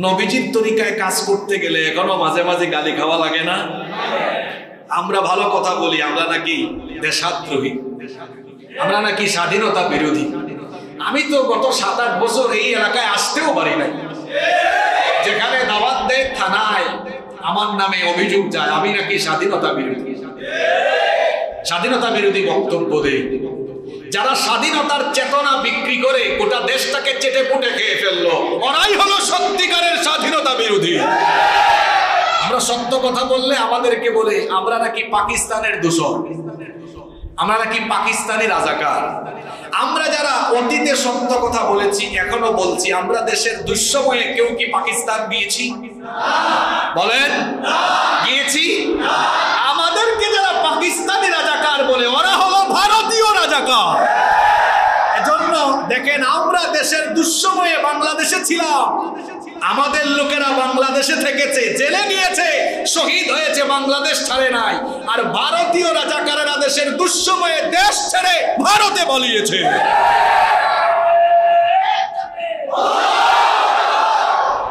নবীজির তরিকায় কাজ করতে গেলে এখনো মাঝে মাঝে গালি খাওয়া লাগে না? আমরা ভালো কথা বলি, আমরা নাকি দেশাদ্রোহী, আমরা নাকি স্বাধীনতা বিরোধী। আমি তো গত 7-8 বছর এই এলাকায় আসতেও পারি নাই। যেখানে দাওয়াত দেয় থানায় আমার নামে অভিযোগ যায় আমি নাকি স্বাধীনতা বিরোধী, স্বাধীনতা বিরোধী বক্তব্য দেই। যারা স্বাধীনতার চেতনা বিক্রি করে গোটা দেশটাকে চেটে পুটে খেয়ে ফেললো, ওরাই হলো সত্যিকারের স্বাধীনতা বিরোধী। আমরা সত্য কথা বললে আমাদেরকে বলে আমরা নাকি পাকিস্তানের দূষণ, আমরা নাকি পাকিস্তানি রাজাকার। আমরা যারা অতীতে সত্য কথা বলেছি এখনো বলছি, আমরা দেশের দুঃসময়ে কেউ কি পাকিস্তান গিয়েছি? বলেন গিয়েছি? আমাদেরকে যারা পাকিস্তানি রাজাকার বলে ওরা হলো ভারতীয় রাজাকার। এজন্য দেখেন, আমরা দেশের দুঃসময়ে বাংলাদেশে ছিলাম, আমাদের লোকেরা বাংলাদেশে থেকেছে, জেলে গিয়েছে, শহীদ হয়েছে, বাংলাদেশ ছাড়ে নাই। আর ভারতীয় রাজাকারেরা দেশের দুঃসময়ে দেশ ছেড়ে ভারতে পালিয়েছে।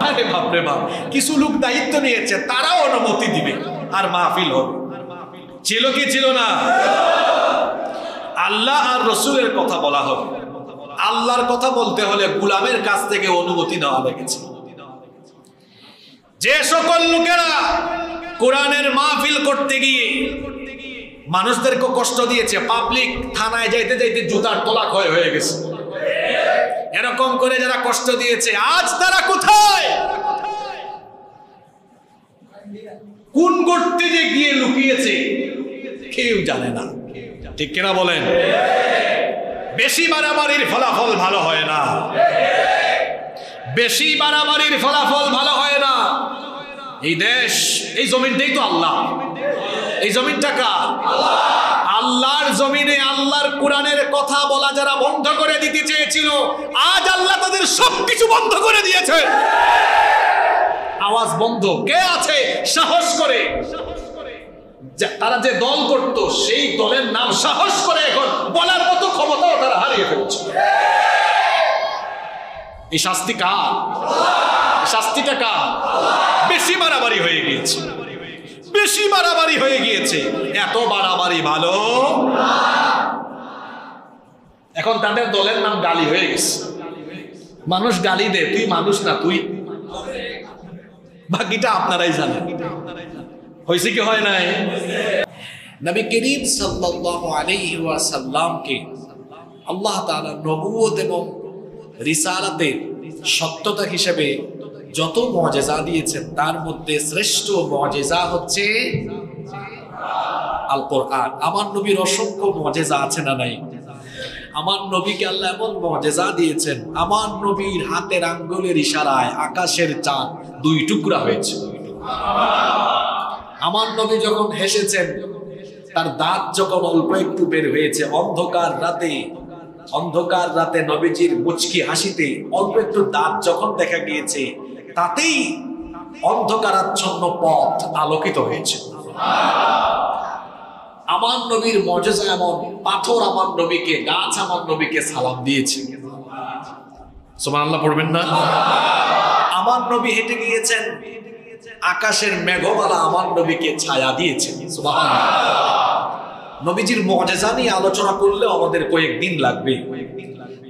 আরে বাপরে বাপ, কিছু লোক দায়িত্ব নিয়েছে, তারাও অনুমতি দিবে আর মাহফিল হবে। ছিল কি ছিল না? আল্লাহ আর রসুলের কথা বলা হবে। আল্লাহর কথা বলতে হলে গোলামের কাছ থেকে অনুমতি নেওয়া লেগেছে। যে সকল লোকেরা কোরআনের মাহফিল করতে গিয়ে মানুষদেরকে কষ্ট দিয়েছে, পাবলিক থানায় যাইতে যাইতে জুতার তলা ক্ষয় হয়ে গেছে, এরকম করে যারা কষ্ট দিয়েছে, আজ তারা কোথায়? কোন গর্তে যে গিয়ে লুকিয়েছে কেউ জানে না। ঠিক কিনা বলেন? বেশি বাড়াবাড়ির ফলাফল ভালো হয় না, বেশি বাড়াবাড়ির ফলাফল ভালো হয় না। এই দেশ, এই জমিনটাই তো আল্লাহ। এই জমিনটা কার? আল্লাহর জমিনে আল্লাহর কোরআনের কথা বলা যারা বন্ধ করে দিতে চেয়েছিল, আজ আল্লাহ তাদের সবকিছু বন্ধ করে দিয়েছে। আওয়াজ বন্ধ। কে আছে সাহস করে? তারা যে দল করত সেই দলের নাম সাহস করে এখন বলার মতো ক্ষমতাও তারা হারিয়ে ফেলছে। এই শাস্তি কার? শাস্তিটা কার? বেশি বাড়াবাড়ি হয়ে গিয়েছে, বেশি বাড়াবাড়ি হয়ে গিয়েছে। এত বাড়াবাড়ি ভালো। এখন তাদের দলের নাম গালি হয়ে গেছে। মানুষ গালি দে, তুই মানুষ না, তুই। বাকিটা আপনারাই জানেন। হয়েছে কি হয় নাই? নবী করিম সাল্লাল্লাহু আলাইহি ওয়াসাল্লামকে আল্লাহ তাআলা নবুয়ত এবং রিসালাতের সত্যতা হিসেবে যত মুআজিজা দিয়েছেন তার মধ্যে শ্রেষ্ঠ মুআজিজা হচ্ছে আল কোরআন। আমার নবীর অসংখ্য মুআজিজা আছে না নাই? আমার নবীকে আল্লাহ এমন মুআজিজা দিয়েছেন, আমার নবীর হাতের আঙ্গুলের ইশারায় আকাশের চাঁদ 2 টুকরা হয়েছে। আমার নবী যখন হেসেছেন, তার দাঁত যখন অল্প একটু বের হয়েছে, অন্ধকার রাতে নবীজির মুচকি হাসিতে অল্প একটু দাঁত যখন দেখা গিয়েছে, তাতেই অন্ধকারাচ্ছন্ন পথ আলোকিত হয়েছে। আমার নবীর মুআজিজা এমন, পাথর আমার নবীকে, গাছ আমার নবীকে সালাম দিয়েছে। সুবহানাল্লাহ পড়বেন না? আমার নবী হেঁটে গিয়েছেন, আকাশের মেঘমালা আমার নবীকে ছায়া দিয়েছে। সুবহানাল্লাহ। নবীজির মুআজিজা নিয়ে আলোচনা করলে আমাদের কয়েকদিন লাগবে।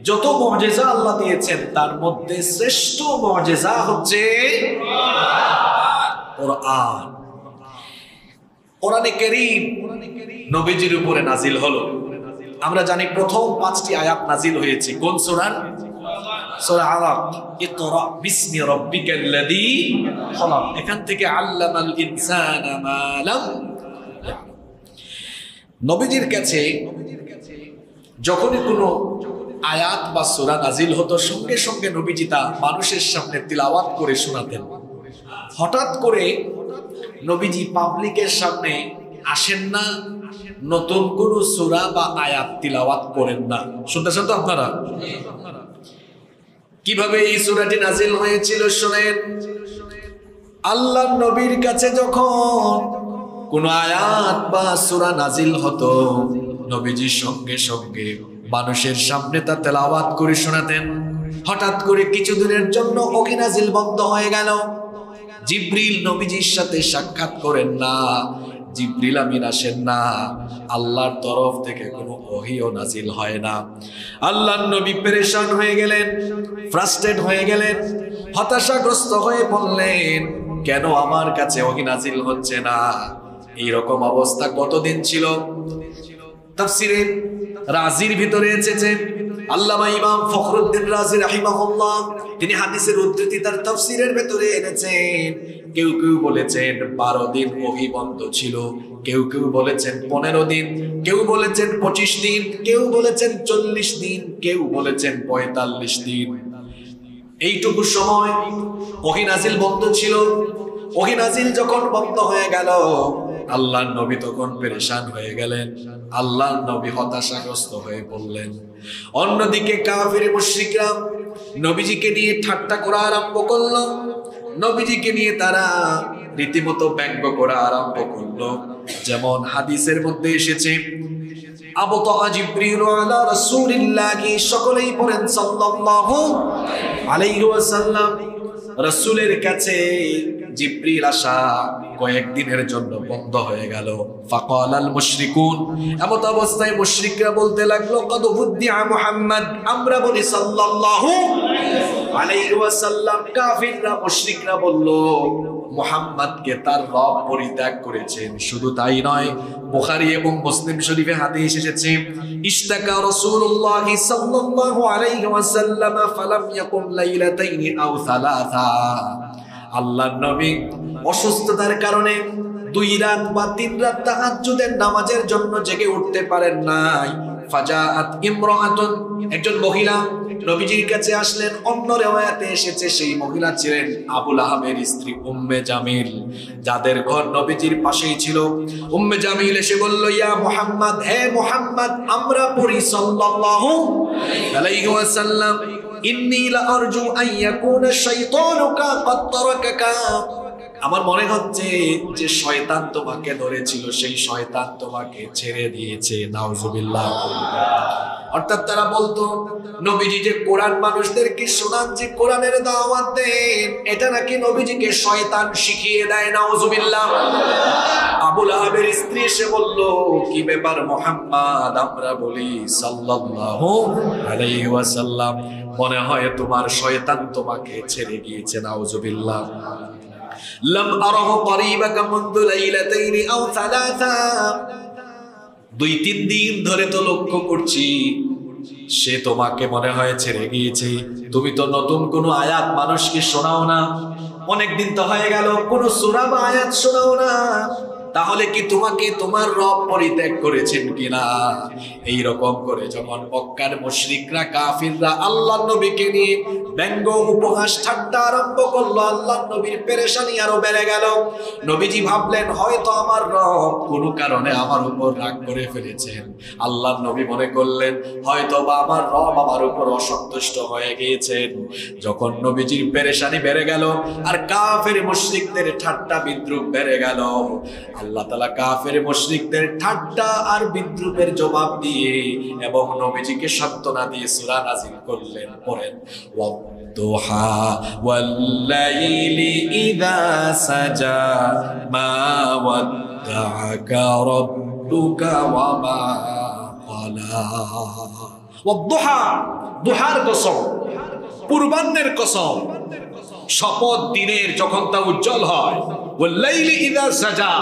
যত মুআজিজা আল্লাহ দিয়েছেন তার মধ্যে শ্রেষ্ঠ মুআজিজা হচ্ছে কোরআন। কোরআনে কারীম নবীজির উপরে নাজিল হলো। আমরা জানি প্রথম 5টি আয়াত নাজিল হয়েছে কোন সূরার? সূরা আলাক। ইকরা বিসমি রাব্বিকাল্লাযী খালাক। এখান থেকে আল্লামাল ইনসানা মা লাম। নবীজির কাছে যখনই কোনো আয়াত বা সূরা নাজিল হতো, সঙ্গে সঙ্গে নবীজি তা মানুষের সামনে তিলাওয়াত করে শোনাতেন। হঠাৎ করে নবীজি পাবলিকের সামনে আসেন না, নতুন কোনো সূরা বা আয়াত তিলাওয়াত করেন না। শুনতেছেন তো আপনারা? কিভাবে এই সূরাটি নাজিল হয়েছিল শুনেন। আল্লাহর নবীর কাছে যখন কোন আয়াত বা সূরা নাজিল হতো, নবীজি সঙ্গে সঙ্গে মানুষের সামনে তা তেলাওয়াত করে শোনাতেন। হঠাৎ করে কিছুদিনের জন্য ওহী নাজিল বন্ধ হয়ে গেল। জিবরিল নবীজির সাথে সাক্ষাৎ করেন না, জিবরিল আমিন আসেন না, আল্লাহর তরফ থেকে কোনো ওহীও নাজিল হয় না। আল্লাহর নবী পেরেশান হয়ে গেলেন, ফ্রাস্ট্রেট হয়ে গেলেন, হতাশাগ্রস্ত হয়ে বললেন, কেন আমার কাছে ওহী নাজিল হচ্ছে না? এইরকম অবস্থা কতদিন ছিল? তাফসিরে রাজির ভিতরে এসেছে, আল্লামা ইমাম ফখরুদ্দিন রাজি রাহিমাহুল্লাহ তিনি হাদিসের উদ্ধৃতি তার তাফসিরের ভিতরে এনেছেন। কেউ কেউ বলেছেন 12 দিন ওহী বন্ধ ছিল, কেউ কেউ বলেছেন 15 দিন, কেউ বলেছেন 25 দিন, কেউ বলেছেন 40 দিন, কেউ বলেছেন 45 দিন। এইটুকু সময় ওহী নাজিল বন্ধ ছিল। ওহী নাজিল যখন বন্ধ হয়ে গেল, আল্লাহর নবী তখন পেরেশান হয়ে গেলেন, আল্লাহর নবী হতাশাগ্রস্ত হয়ে পড়লেন। অন্যদিকে কাফির মুশরিকরা নবীজিকে নিয়ে ঠাট্টা করা আরম্ভ করলো, নবীজিকে নিয়ে তারা রীতিমতো ব্যঙ্গ করা আরম্ভ করলো। যেমন হাদিসের মধ্যে এসেছে, আবতা জিবরিল আলা রাসূলিল্লাহি, সকলেই পড়েন সাল্লাল্লাহু আলাইহি ওয়াসাল্লাম। রাসূলের কাছে জিবরিল আসা কয়েকদিনের জন্য বন্ধ হয়ে গেল। ফাকালাল মুশরিকুন, এমত অবস্থায় মুশরিকরা বলতে লাগলো, কদ বুদ্দিআ মুহাম্মদ, আমরা বলি সাল্লাল্লাহু আলাইহি ওয়াসাল্লাম। কাফিররা মুশরিকরা বলল, মুহাম্মদকে তার রব পরিত্যাগ করেছেন। শুধু তাই নয়, বুখারী এবং মুসলিম শরীফে হাদিস এসেছে, ইশতাকা রাসূলুল্লাহ সাল্লাল্লাহু আলাইহি ওয়াসাল্লাম ফালাম ইয়াকুম লাইলাতাইনি আও সালাসা। আল্লাহর নবী অসুস্থতার কারণে 2 রাত বা 3 রাত তাহাজ্জুদের নামাজের জন্য জেগে উঠতে পারেন নাই। ফাজাআত ইমরাআতুন, একজন মহিলা নবীজির কাছে আসলেন। অন্য রিওয়ায়াতে এসেছে সেই মহিলা ছিলেন আবু লাহাবের স্ত্রী উম্মে জামিল, যাদের ঘর নবীজির পাশেই ছিল। উম্মে জামিল এসে বলল, ইয়া মুহাম্মদ, হে মুহাম্মদ, আমরা পড়ি সাল্লাল্লাহু আলাইহি ওয়াসাল্লাম, ইন্নী লা আরজু আন ইয়াকুনা শাইতানুকা ক্বাদ তারাকাকা। আমার মনে হচ্ছে যে শয়তান তোমাকে ধরেছিল, সেই শয়তান তোমাকে ছেড়ে দিয়েছে। নাউজুবিল্লাহ। অর্থাৎ তারা বলতো, নবীজি যে কোরআন মানুষদেরকে শোনান, যে কোরআনের দাওয়াত দেন, এটা নাকি নবীজিকে শয়তান শিখিয়ে দেয়। নাউজুবিল্লাহ। আবু লাহাবের স্ত্রী এসে বলল, কি ব্যাপার মুহাম্মদ, আমরা বলি সাল্লাল্লাহু আলাইহি ওয়াসাল্লাম, মনে হয় তোমার শয়তান তোমাকে ছেড়ে গিয়েছে। নাউজুবিল্লাহ। লাম আরাহু করিবাকা মুনযু লাইলাতাইনি আও সালাসা, 2-3 দিন ধরে তো লক্ষ্য করছি সে তোমাকে মনে হয় ছেড়ে গিয়েছে। তুমি তো নতুন কোনো আয়াত মানুষকে শোনাও না, অনেক দিন তো হয়ে গেল কোনো সূরা বা আয়াত শোনাও না, তাহলে কি তোমাকে তোমার রব পরিত্যাগ করেছেন কিনা? এই রকম করে যখন মক্কার মুশরিকরা কাফিররা আল্লাহর নবীকে নিয়ে ব্যঙ্গ উপহাস ঠাট্টা আরম্ভ করলো, আল্লাহর নবীর পেরেশানি আরো বেড়ে গেল। নবীজি ভাবলেন, হয়তো আমার রব কোনো কারণে আমার উপর রাগ করে ফেলেছেন। আল্লাহর নবী মনে করলেন, হয়তো বা আমার রব আমার উপর অসন্তুষ্ট হয়ে গিয়েছেন। যখন নবীজির পেরেশানি বেড়ে গেল আর কাফের মুশরিকদের ঠাট্টা বিদ্রুপ বেড়ে গেল, আল্লাহ তাআলা কাফের মুশরিকদের ঠাট্টা আর বিদ্রুপের জবাব দিয়ে এবং নবীজিকে সান্ত্বনা দিয়ে সূরা নাযিল করলেন। পড়েন, ওয়াদ-দুহা ওয়াল-লাইলি ইযা সাজা মা ওয়াদ্দাআকা রাব্বুকা ওয়া মা ক্বালা। ওয়াদ-দুহা, দুহার কসম, পূর্বাহ্নের কসম, শপথ দিনের যখন তা উজ্জ্বল হয়, ওয়াল-লাইলি ইযা সাজা,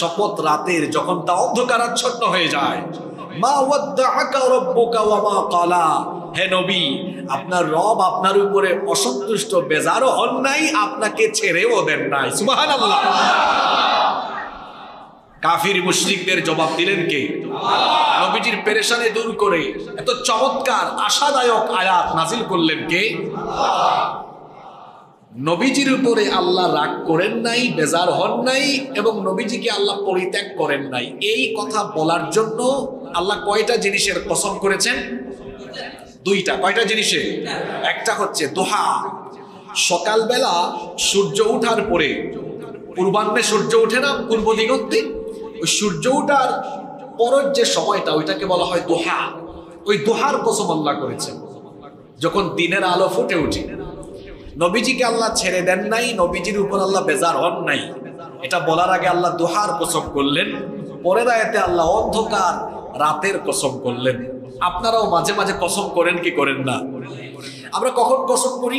শপথ রাতের যখন তা অন্ধকারাচ্ছন্ন হয়ে যায়, মা ওয়াদ্দাআকা রাব্বুকা ওয়া মা ক্বালা, হে নবী, আপনার রব আপনার উপরে অসন্তুষ্ট বেজারও হন নাই, আপনাকে ছেড়েও দেন নাই। সুবহানাল্লাহ। কাফির মুশরিকদের জবাব দিলেন কে? আল্লাহ। নবীজির পেরেশানি দূর করে এত চমৎকার আশাদায়ক আয়াত নাজিল করলেন কে? আল্লাহ। নবীজির উপরে আল্লাহ রাগ করেন নাই, বেজার হন নাই এবং নবীজিকে আল্লাহ পরিত্যাগ করেন নাই। এই কথা বলার জন্য আল্লাহ কয়টা জিনিসের কসম করেছেন? 2টা। কয়টা জিনিসের? একটা হচ্ছে দোহা, সকালবেলা সূর্য ওঠার পরে, পূর্বাহ্নে সূর্য ওঠে না পূর্ব দিগন্তে, ওই সূর্য ওঠার পরের যে সময়টা ওইটাকে বলা হয় দোহা। ওই দোহার কসম আল্লাহ করেছেন। যখন দিনের আলো ফুটে উঠে, নবীজিকে আল্লাহ ছেড়ে দেন নাই, নবীজির উপর আল্লাহ বেজার হন নাই, এটা বলার আগে আল্লাহ দুহার কসম করলেন, পরের আয়াতে আল্লাহ অন্ধকার রাতের কসম করলেন। আপনারাও মাঝে মাঝে কসম করেন কি করেন না? আমরা কখন কসম করি?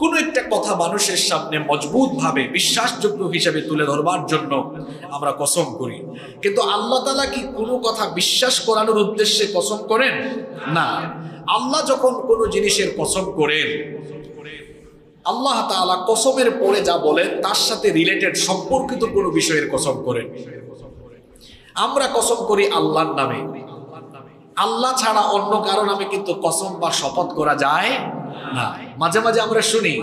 কোন একটা কথা মানুষের সামনে মজবুত ভাবে বিশ্বাসযোগ্য হিসেবে তুলে ধরবার জন্য আমরা কসম করি। কিন্তু আল্লাহ তাআলা কি কোনো কথা বিশ্বাস করানোর উদ্দেশ্যে কসম করেন না। আল্লাহ যখন কোনো জিনিসের কসম করেন, আল্লাহ তাআলা কসমের পরে যা বলেন তার সাথে রিলেটেড সম্পর্কিত কোনো বিষয়ের কসম করেন। আমরা কসম করি আল্লাহর নামে, আল্লাহ ছাড়া অন্য কারো নামে কিন্তু কসম বা শপথ করা যায় না। মাঝে মাঝে আমরা শুনি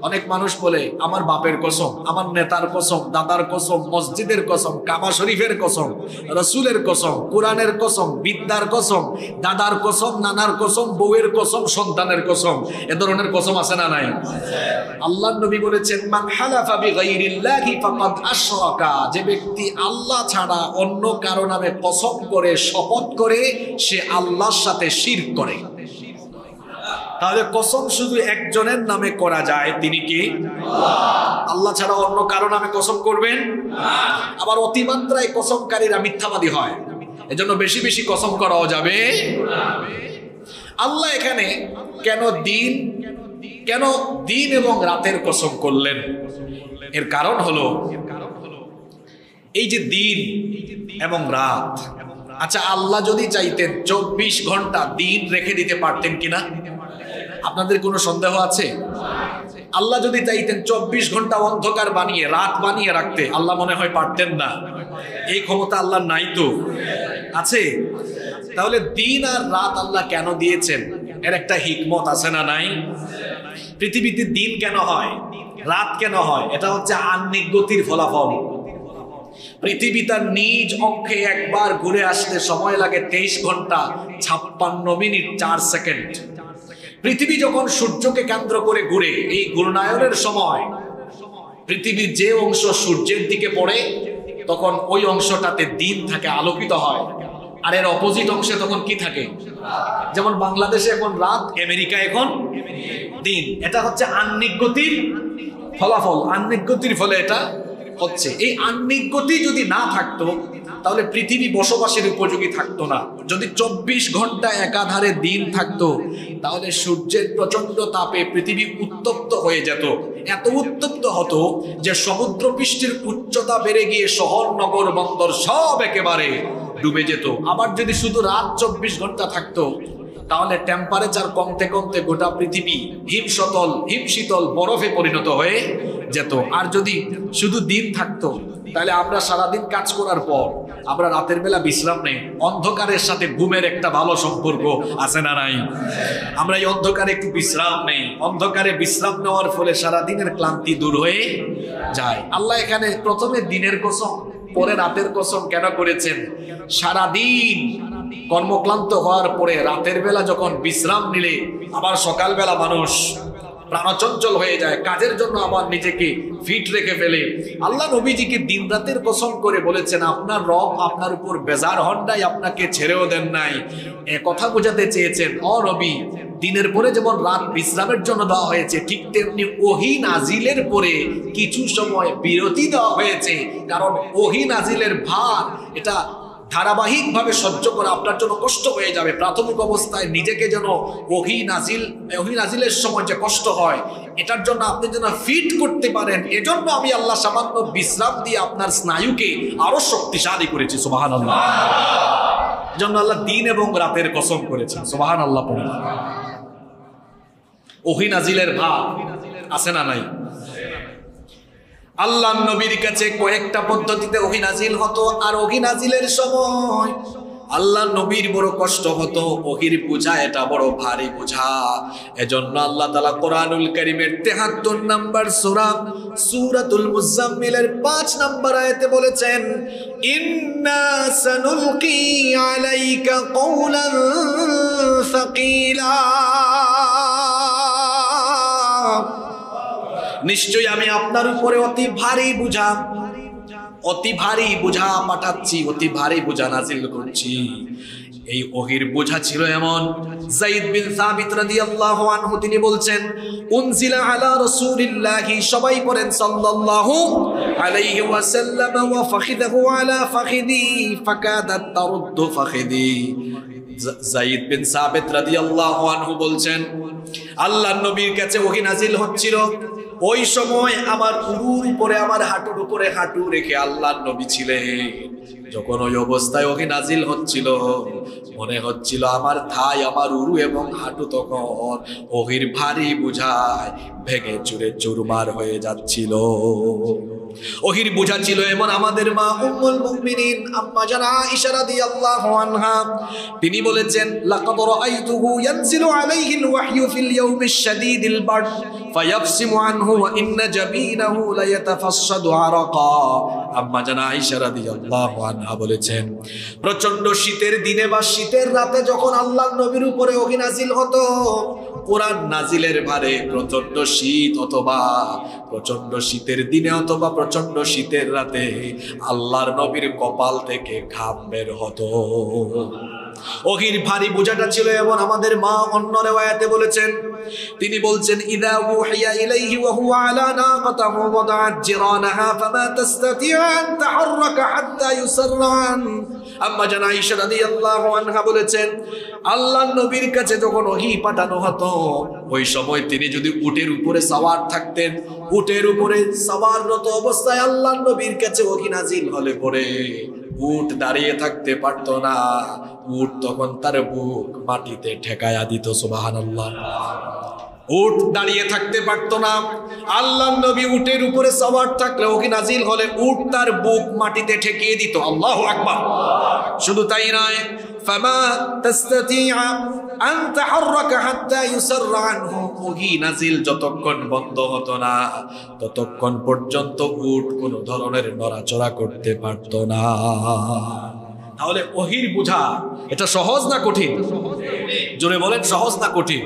অনেক মানুষ বলে আমার বাপের কসম, আমার নেতার কসম, দাদার কসম, মসজিদের কসম, কাবা শরীফের কসম, রসুলের কসম, কোরআনের কসম, বিদ্যার কসম, দাদার কসম, নানার কসম, বউয়ের কসম, সন্তানের কসম। এ ধরনের কসম আছে না নাই? আল্লাহর নবী বলেছেন মান হালাফা বিগাইরিল্লাহি ফাকাদ আশরাকা, যে ব্যক্তি আল্লাহ ছাড়া অন্য কারো নামে কসম করে শপথ করে সে আল্লাহর সাথে শিরক করে। তাহলে কসম শুধু একজনের নামে করা যায়, তিনি কি? আল্লাহ ছাড়া অন্য কারো নামে কসম করবেন না। আবার অতিমাত্রায় কসমকারীরা মিথ্যাবাদী হয়, এজন্য বেশি বেশি কসম করাও যাবে না। আল্লাহ এখানে কেন দিন এবং রাতের কসম করলেন? এর কারণ হলো এই যে দিন এবং রাত, আচ্ছা আল্লাহ যদি চাইতেন 24 ঘন্টা দিন রেখে দিতে পারতেন কিনা? আপনাদের কোনো সন্দেহ আছে? আল্লাহ যদি চাইতেন 24 ঘন্টা অন্ধকার বানিয়ে রাত বানিয়ে রাখতে, আল্লাহ মনে হয় পারতেন না? এই ক্ষমতা আল্লাহ নাই তো? আছে। তাহলে দিন আর রাত আল্লাহ কেন দিয়েছেন? এর একটা হিকমত আছে না নাই? পৃথিবীতে দিন কেন হয়, রাত কেন হয়? এটা হচ্ছে আহ্নিক গতির ফলাফল। পৃথিবী তার নিজ অক্ষে একবার ঘুরে আসতে সময় লাগে 23 ঘন্টা 56 মিনিট 4 সেকেন্ড। পৃথিবী যখন সূর্যকে কেন্দ্র করে ঘুরে, এই ঘূর্ণায়নের সময় পৃথিবীর যে অংশ সূর্যের দিকে পড়ে তখন ওই অংশটাতে দিন থাকে, আলোকিত হয়। আর এর অপোজিট অংশে তখন কি থাকে? যেমন বাংলাদেশে এখন রাত, আমেরিকা এখন দিন। এটা হচ্ছে আহ্নিক গতির ফলাফল, আহ্নিক গতির ফলে এটা হচ্ছে। এই আহ্নিক গতি যদি না থাকতো তাহলে পৃথিবী বসবাসের উপযোগী থাকতো না। যদি 24 ঘন্টা একাধারে দিন থাকতো তাহলে সূর্যের প্রচন্ড তাপে পৃথিবী উত্তপ্ত হয়ে যেত, এত উত্তপ্ত হতো যে সমুদ্র পৃষ্ঠের উচ্চতা বেড়ে গিয়ে শহর, নগর, বন্দর সব একেবারে ডুবে যেত। আবার যদি শুধু রাত 24 ঘন্টা থাকতো তাহলে টেম্পারেচার কমতে কমতে গোটা পৃথিবী হিমশীতল বরফে পরিণত হয়ে যেত। আর যদি শুধু দিন থাকতো তাহলে আমরা সারাদিন কাজ করার পর আমরা রাতের বেলা বিশ্রাম নেই। অন্ধকারের সাথে ঘুমের একটা ভালো সম্পর্ক আছে না নাই? আমরা এই অন্ধকারে একটু বিশ্রাম নেই, অন্ধকারে বিশ্রাম নেওয়ার ফলে সারাদিনের ক্লান্তি দূর হয়ে যায়। আল্লাহ এখানে প্রথমে দিনের কসম পরে রাতের কসম কেন করেছেন? সারাদিন কর্মক্লান্ত হওয়ার পরে রাতের বেলা যখন বিশ্রাম নিলে আবার সকালবেলা মানুষ প্রাণচঞ্চল হয়ে যায়, কাজের জন্য আবার নিজেকে ফিট রেখে ফেলে। আল্লাহ নবীজিকে দিন রাতের কসম করে বলেছেন আপনার রব আপনার উপর বেজার হন নাই, আপনাকে ছেড়েও দেন নাই। এ কথা বোঝাতে চেয়েছেন ও নবী, দিনের পরে যেমন রাত বিশ্রামের জন্য দেওয়া হয়েছে ঠিক তেমনি ওহী নাজিলের পরে কিছু সময় বিরতি দেওয়া হয়েছে। কারণ ওহী নাজিলের ভার এটা ধারাবাহিকভাবে সহ্য করা আপনার জন্য কষ্ট হয়ে যাবে। প্রাথমিক অবস্থায় নিজেকে যেন ওহী নাজিলের সময় যে কষ্ট হয় এটার জন্য আপনি যেন ফিট করতে পারেন, এজন্য আমি আল্লাহ সামান্য বিশ্রাম দিয়ে আপনার স্নায়ুকে আরো শক্তিশালী করেছি। সুবহানাল্লাহ। এজন্য আল্লাহ দিন এবং রাতের কসম করেছেন। সুবহানাল্লাহ। ওহী নাজিলের ভার আছে না নাই? আল্লাহ নবীর কাছে কয়েকটা পদ্ধতিতে ওহী নাজিল হতো, আর ওহী নাজিলের সময় আল্লাহ নবীর বড় কষ্ট হতো। ওহীর বোঝা এটা বড় ভারী বোঝা। এজন্য আল্লাহ তাআলা কোরআনুল কারীমের ৭৩ নম্বর সূরা সূরাতুল মুজাম্মিলের ৫ নম্বর আয়াতে বলেছেন ইন্না সানুলকি আলাইকা কওলান সাকিলা, নিশ্চয়ই আমি আপনার উপরে অতি ভারী বোঝা পাঠাচ্ছি, অতি ভারী বোঝা নাজিল করছি। এই ওহির বোঝা ছিল এমন। যায়েদ বিন সাবিত রাদিয়াল্লাহু আনহু তিনি বলছেন, উনজিলা আলা রাসূলিল্লাহি, সবাই পড়েন সাল্লাল্লাহু আলাইহি ওয়াসাল্লাম, ওয়া ফাখিদাহু আলা ফাখিদি ফাকাদাত তারুদ্দু ফাখিদি। যায়েদ বিন সাবিত রাদিয়াল্লাহু আনহু বলছেন, আল্লাহর নবীর কাছে ওহী নাজিল হচ্ছিল, ওই সময় আমার উরুর উপরে, আমার হাঁটুর উপরে হাঁটু রেখে আল্লাহর নবী ছিলেন। যখন ওই অবস্থায় ওহী নাজিল হচ্ছিল, মনে হচ্ছিল আমার থাই, আমার উরু এবং হাঁটু তখন ওহীর ভারী বোঝায় ভেঙে চুরে চুরমার হয়ে যাচ্ছিল। ওহীর বোঝা ছিল এমন। আমাদের মা উম্মুল মুমিনিন আম্মা জান আয়েশা রাদিয়াল্লাহু আনহা তিনি বলেছেন, লাকাদ রাআইতুহু ইয়ানজিলু আলাইহিল ওয়াহয়ু ফিল ইয়াউমিশ শাদীদিল বারদ ফায়াফসিমু আনহু ওয়া ইন্না জাবিনাহু লায়াতাফাসসাদু আরাকা। আম্মা জান আয়েশা রাদিয়াল্লাহু আনহা বলেছেন, প্রচন্ড শীতের দিনে বা শীতের রাতে যখন আল্লাহর নবীর উপরে ওহী নাজিল হতো, কোরআন নাজিলের ভারে প্রচন্ড শীত অথবা প্রচন্ড শীতের দিনে অথবা প্রচন্ড শীতের রাতে আল্লাহর নবীর কপাল থেকে ঘাম বের হতো। ওহীর ভারী বোঝাটা ছিল এমন। আমাদের মা অন্য রিওয়ায়াতে বলেছেন, তিনি বলছেন, ইদা উহিয়া ইলাইহি ওয়া হুয়া আলা নাকাতিহি ওয়াদাআত জিরানাহা ফামা তাসতাতি'উ আন তাহাররাকা হাত্তা ইউসাররান। আম্মা জান আয়েশা রাদিয়াল্লাহু আনহা বলেছেন, আল্লাহর নবীর কাছে যখন ওহী পাঠানো হতো, ওই সময় তিনি যদি উটের উপরে সওয়ার থাকতেন, উটের উপরে সওয়াররত অবস্থায় আল্লাহর নবীর কাছে ওহী নাজিল হলে পরে উট দাঁড়িয়ে থাকতে পারত না। উট তখন তার বুক মাটিতে ঠেকায়া দিত। সুবহানাল্লাহ। উট দাঁড়িয়ে থাকতে পারত না। আল্লাহর নবী উটের উপরে সওয়ার থাকলে ওহী নাজিল হলে উট তার বুক মাটিতে ঠেকিয়ে দিত। আল্লাহু আকবার। শুধু তাই নয়, ফামা তাসতাতি'উ আন তাহাররাকা হাত্তা ইউসাররা আনহু, ওহী নাজিল যতক্ষণ বন্ধ হতো না ততক্ষণ পর্যন্ত উট কোনো ধরনের নড়াচড়া করতে পারত না। তাহলে ওহীর বোঝা এটা সহজ না কঠিন? জোরে বলেন, সহজ না কঠিন?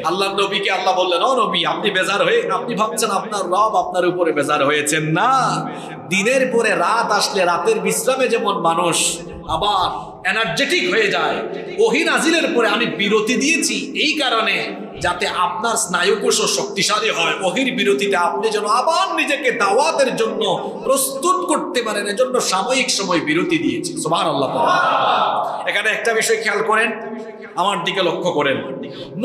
আল্লাহর নবীকে আল্লাহ বললেন, ও নবী, আপনি বেজার হয়ে আপনি ভাবছেন আপনার রব আপনার উপরে বেজার হয়েছেন না। দিনের পরে রাত আসলে রাতের বিশ্রামে যেমন মানুষ আবার এনার্জেটিক হয়ে যায়, ওহী নাজিলের পরে আমি বিরতি দিয়েছি এই কারণে যাতে আপনার স্নায়ুকোষ শক্তিশালী হয়। ওহীর বিরতিতে আপনি যেন আবার নিজেকে দাওয়াতের জন্য প্রস্তুত করতে পারেন, এজন্য সাময়িক সময় বিরতি দিয়েছি। সুবহানাল্লাহ। এখানে একটা বিষয় খেয়াল করেন, আমার দিকে লক্ষ্য করেন।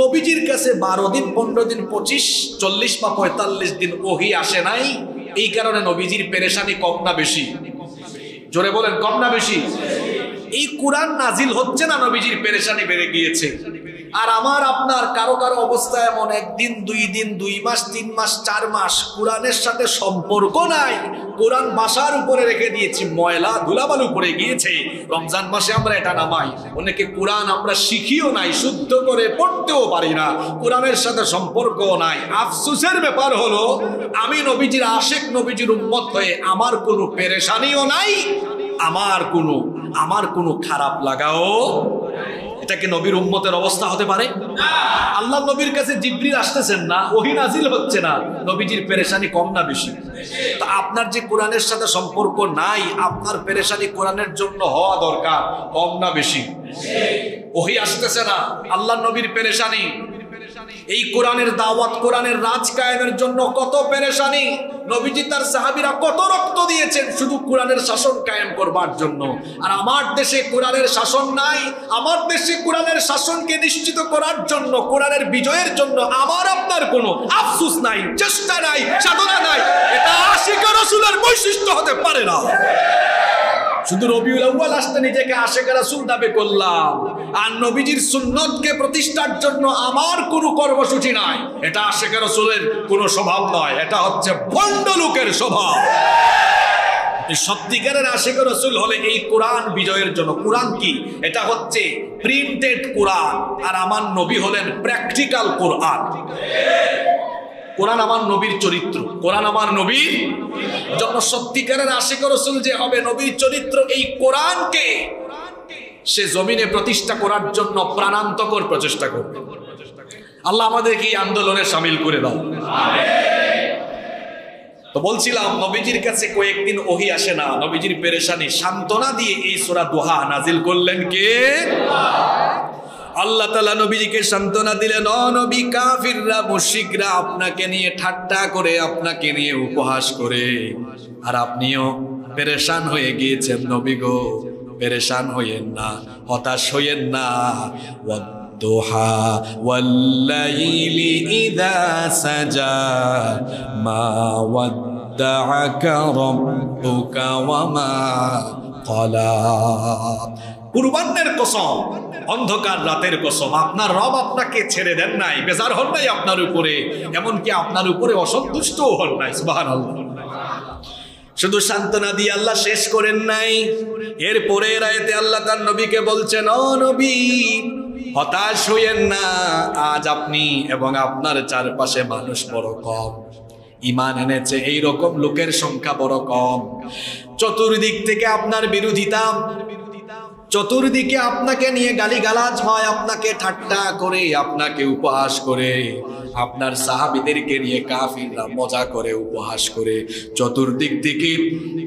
নবীজির কাছে 12 দিন 15 দিন 25 40 বা 45 দিন ওহী আসে নাই, এই কারণে নবীজির পেরেশানি কম না বেশি? জোরে বলেন, কম না বেশি? এই কোরআন নাজিল হচ্ছে না, নবীজির পেরেশানি বেড়ে গিয়েছে। আর আমার আপনার কারো কারো অবস্থা এমন, 1 দিন 2 দিন 2 মাস 3 মাস 4 মাস কোরআনের সাথে সম্পর্ক নাই। কোরআন বাসার উপরে রেখে দিয়েছি, ময়লা ধুলাবালু পড়ে গিয়েছে। রমজান মাসে আমরা এটা নামাই, অনেকে কোরআন আমরা শিখিও নাই, শুদ্ধ করে পড়তেও পারি না, কোরআনের সাথে সম্পর্কও নাই। আফসোসের ব্যাপার হলো, আমি নবীজির আশিক, নবীজির উম্মত হয়ে আমার কোনো পেরেশানিও নাই, আমার কোনো খারাপ লাগাও। এটা কি নবীর উম্মতের অবস্থা হতে পারে? আল্লাহ নবীর কাছে জিবরিল আসতেছেন না, ওহী নাজিল হচ্ছে না, নবীজির পেরেশানি কম না বেশি? তো আপনার যে কোরআনের সাথে সম্পর্ক নাই, আপনার পেরেশানি কোরআনের জন্য হওয়া দরকার, কম না বেশি? ওহী আসতেছে না, আল্লাহ নবীর পেরেশানি। এই কোরআনের দাওয়াত, কোরআনের রাজ কায়েমের জন্য কত পেরেশানি। নবীজি তার সাহাবীরা কত রক্ত দিয়েছেন শুধু কোরআনের শাসন কায়েম করবার জন্য। আর আমার দেশে কোরআনের শাসন নাই, আমার দেশে কোরআনের শাসনকে নিশ্চিত করার জন্য, কোরআনের বিজয়ের জন্য আমার আপনার কোনো আফসোস নাই, চেষ্টা নাই, সাধনা নাই। এটা আশিক রাসূলের বৈশিষ্ট্য হতে পারে না। শুধু রবিউল আউয়াল আসতে নিজেকে আশিক রাসূল দাবি করলাম, আর নবীজির সুন্নতকে প্রতিষ্ঠার জন্য আমার কোনো কর্মসূচি নাই, এটা আশিক রাসূলের কোনো স্বভাব নয়, এটা হচ্ছে ভণ্ড লোকের স্বভাব। সত্যিকারের আশিক রাসূল হলে এই কোরআন বিজয়ের জন্য। কোরআন কি? এটা হচ্ছে প্রিন্টেড কোরআন, আর আমার নবী হলেন প্র্যাকটিক্যাল কোরআন। কোরআন আমার নবীর চরিত্র, কোরআন আমার নবীর জন্য। সত্যিকারের আশিক রাসূল যে হবে, নবীর চরিত্র এই কোরআনকে সে জমিনে প্রতিষ্ঠা করার জন্য প্রাণান্তকর প্রচেষ্টা করবে। আল্লাহ আমাদেরকে এই আন্দোলনে শামিল করে দাও। তো বলছিলাম নবীজির কাছে কয়েকদিন ওহী আসে না, নবীজির পেরেশানি সান্ত্বনা দিয়ে এই সূরা দোহা নাজিল করলেন কে? আল্লাহ তাআলা নবীজিকে সান্ত্বনা দিলেন, ও নবী, কাফিররা মুশরিকরা আপনাকে নিয়ে ঠাট্টা করে, আপনাকে নিয়ে উপহাস করে, আর আপনিও পেরেশান হয়ে গিয়েছেন। নবী গো, পেরেশান হইয়েন না, হতাশ হইয়েন না। ওয়াদ-দুহা ওয়াল-লাইলি ইযা সাজা মা ওয়াদ্দাআকা রাব্বুকা ওয়া মা ক্বালা। কুরবানের কসম, অন্ধকার রাতের কসম, আপনার রব আপনাকে ছেড়ে দেন নাই, বেজার হন নাই আপনার উপরে, এমনকি আপনার উপরে অসন্তুষ্টও হন নাই। সুবহানাল্লাহ। শুধু সান্ত্বনা দিয়ে আল্লাহ শেষ করেন নাই, এরপরে আয়াতে আল্লাহ তার নবীকে বলছেন, ও নবী, হতাশ হইয়েন না, আজ আপনি এবং আপনার চারপাশে মানুষ বড় কম, ঈমান এনেছে এই রকম লোকের সংখ্যা বড় কম। চতুর্দিক থেকে আপনার বিরোধিতা, চতুর্দিকে আপনাকে নিয়ে গালিগালাজ হয়, আপনাকে ঠাট্টা করে, আপনাকে উপহাস করে, আপনার সাহাবীদেরকে নিয়ে কাফিররা মজা করে, উপহাস করে, চতুর্দিক থেকে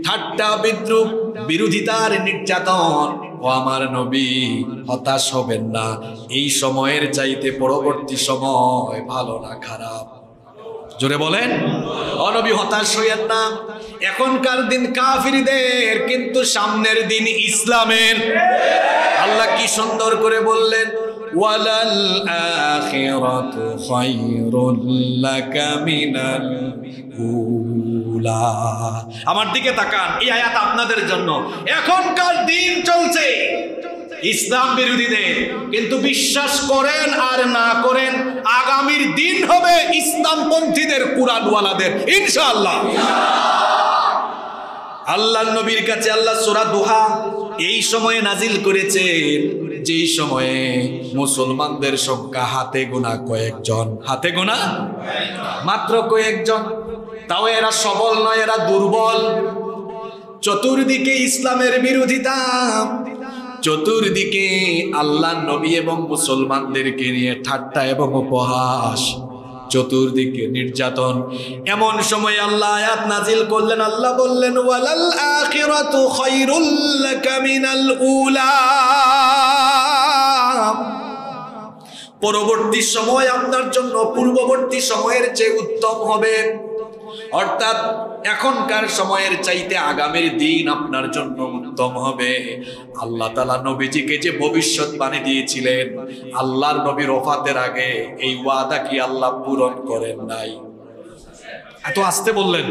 ঠাট্টা, বিদ্রুপ, বিরোধিতার নির্যাতন। ও আমার নবী, হতাশ হবেন না, এই সময়ের চাইতে পরবর্তী সময় ভালো না খারাপ। জোরে বলেন, ও নবী, হতাশ হইয়েন না। এখনকার দিন কাফিরদের, কিন্তু সামনের দিন ইসলামের। আল্লাহ কি সুন্দর করে বললেন, ওয়ালাল আখিরাতু খায়রুল লাকা মিনাল উলা। আমার দিকে তাকান, এই আয়াত আপনাদের জন্য। এখনকার দিন চলছে ইসলাম বিরোধীদের, কিন্তু বিশ্বাস করেন আর না করেন, আগামীর দিন হবে ইসলামপন্থীদের, কুরআনওয়ালাদের, ইনশাআল্লাহ। আল্লাহর নবীর কাছে আল্লাহ সূরা দোহা এই সময়ে নাজিল করেছেন, যেই সময়ে মুসলমানদের সংখ্যা হাতে গোনা কয়েকজন, হাতে গোনা মাত্র কয়েকজন, তাও এরা সবল নয়, এরা দুর্বল। চতুর্দিকে ইসলামের বিরোধিতা, চতুর্দিকে আল্লাহর নবী এবং মুসলমানদেরকে নিয়ে ঠাট্টা এবং উপহাস, চতুর্দিকে নির্যাতন। এমন সময় আল্লাহ আয়াত নাজিল করলেন, আল্লাহ বললেন, ওয়ালাল আখিরাতু খায়রুল লাকা মিনাল উলা। পরবর্তী সময় আপনার জন্য পূর্ববর্তী সময়ের চেয়ে উত্তম হবে, অর্থাৎ এখনকার সময়ের চাইতে আগামীর দিন আপনার জন্য উত্তম হবে। আল্লাহ তাআলা নবীজিকে যে ভবিষ্যৎবাণী দিয়েছিলেন, আল্লাহর নবীর ওফাতের আগে, এই ওয়াদা কি আল্লাহ পূরণ করেন নাই? এত আসতে বললেন।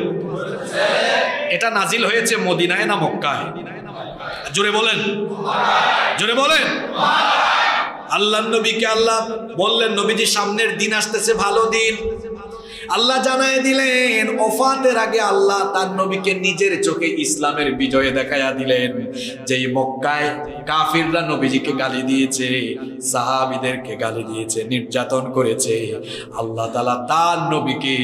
এটা নাজিল হয়েছে মদিনায় না মক্কায়? জোরে বলেন, জোরে বলেন। আল্লাহর নবীকে আল্লাহ বললেন, নবীজি সামনের দিন আসতেছে, ভালো দিন। আল্লাহ জানায় দিলেন, ওফাতের আগে আল্লাহ তার নবীকে নিজের চোখে ইসলামের বিজয়ে দেখায়া দিলেন। যেই মক্কায় কাফিররা নবীজিকে গালি দিয়েছে, সাহাবীদেরকে গালি দিয়েছে, নির্যাতন করেছে, আল্লাহ তাআলা তার নবীকে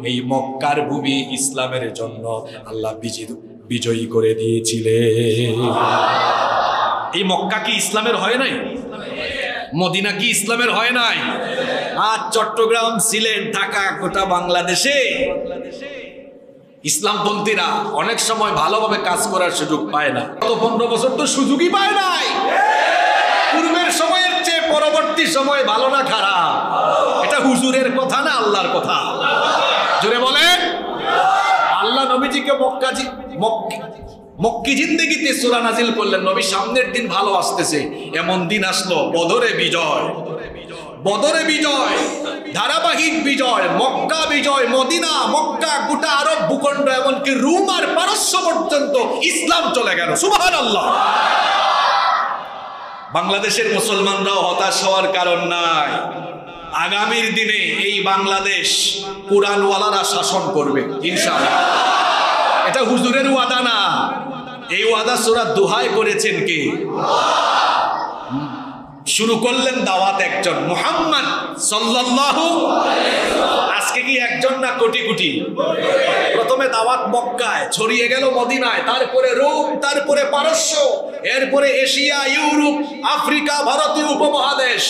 এই মক্কার ভূমি ইসলামের জন্য আল্লাহ বিজয়ী করে দিয়েছিলেন। এই মক্কা কি ইসলামের হয় নাই? মদিনা কি ইসলামের হয় নাই? আর চট্টগ্রাম, সিলেট, ঢাকা, গোটা বাংলাদেশে ইসলামপন্থীরা অনেক সময় ভালোভাবে কাজ করার সুযোগ পায় না। গত 15 বছর তো সুযোগই পায় নাই। পূর্বের সময়ের চেয়ে পরবর্তী সময় ভালো না খারাপ? এটা হুজুরের কথা না আল্লাহর কথা? জোরে বলেন। আল্লাহ নবীজিকে মক্কি জিন্দেগিতে সূরা নাজিল করলেন, নবী সামনের দিন ভালো আসতেছে। এমন দিন আসলো, বদরে বিজয়, বদরে বিজয়, ধারাবাহিক বিজয়, মক্কা বিজয়, মদিনা, মক্কা, গোটা আরব ভূখণ্ড, এমনকি রোম আর পারস্য পর্যন্ত ইসলাম চলে গেল। সুবহানাল্লাহ। বাংলাদেশের মুসলমানরাও হতাশ হওয়ার কারণ নাই। আগামীর দিনে এই বাংলাদেশ কুরআনওয়ালারা শাসন করবে ইনশাআল্লাহ। এটা হুজুরের ওয়াদা না, এই ওয়াদা সূরা দোহায় করেছেন কে? শুরু করলেন দাওয়াত একজন, মুহাম্মদ সাল্লাল্লাহু আলাইহি ওয়াসাল্লাম। আজকে কি একজন না কোটি কোটি? প্রথমে দাওয়াত মক্কায়, ছড়িয়ে গেল মদিনায়, তারপরে রোম, তারপরে পারস্য, এরপরে এশিয়া, ইউরোপ, আফ্রিকা, ভারতীয় উপমহাদেশ।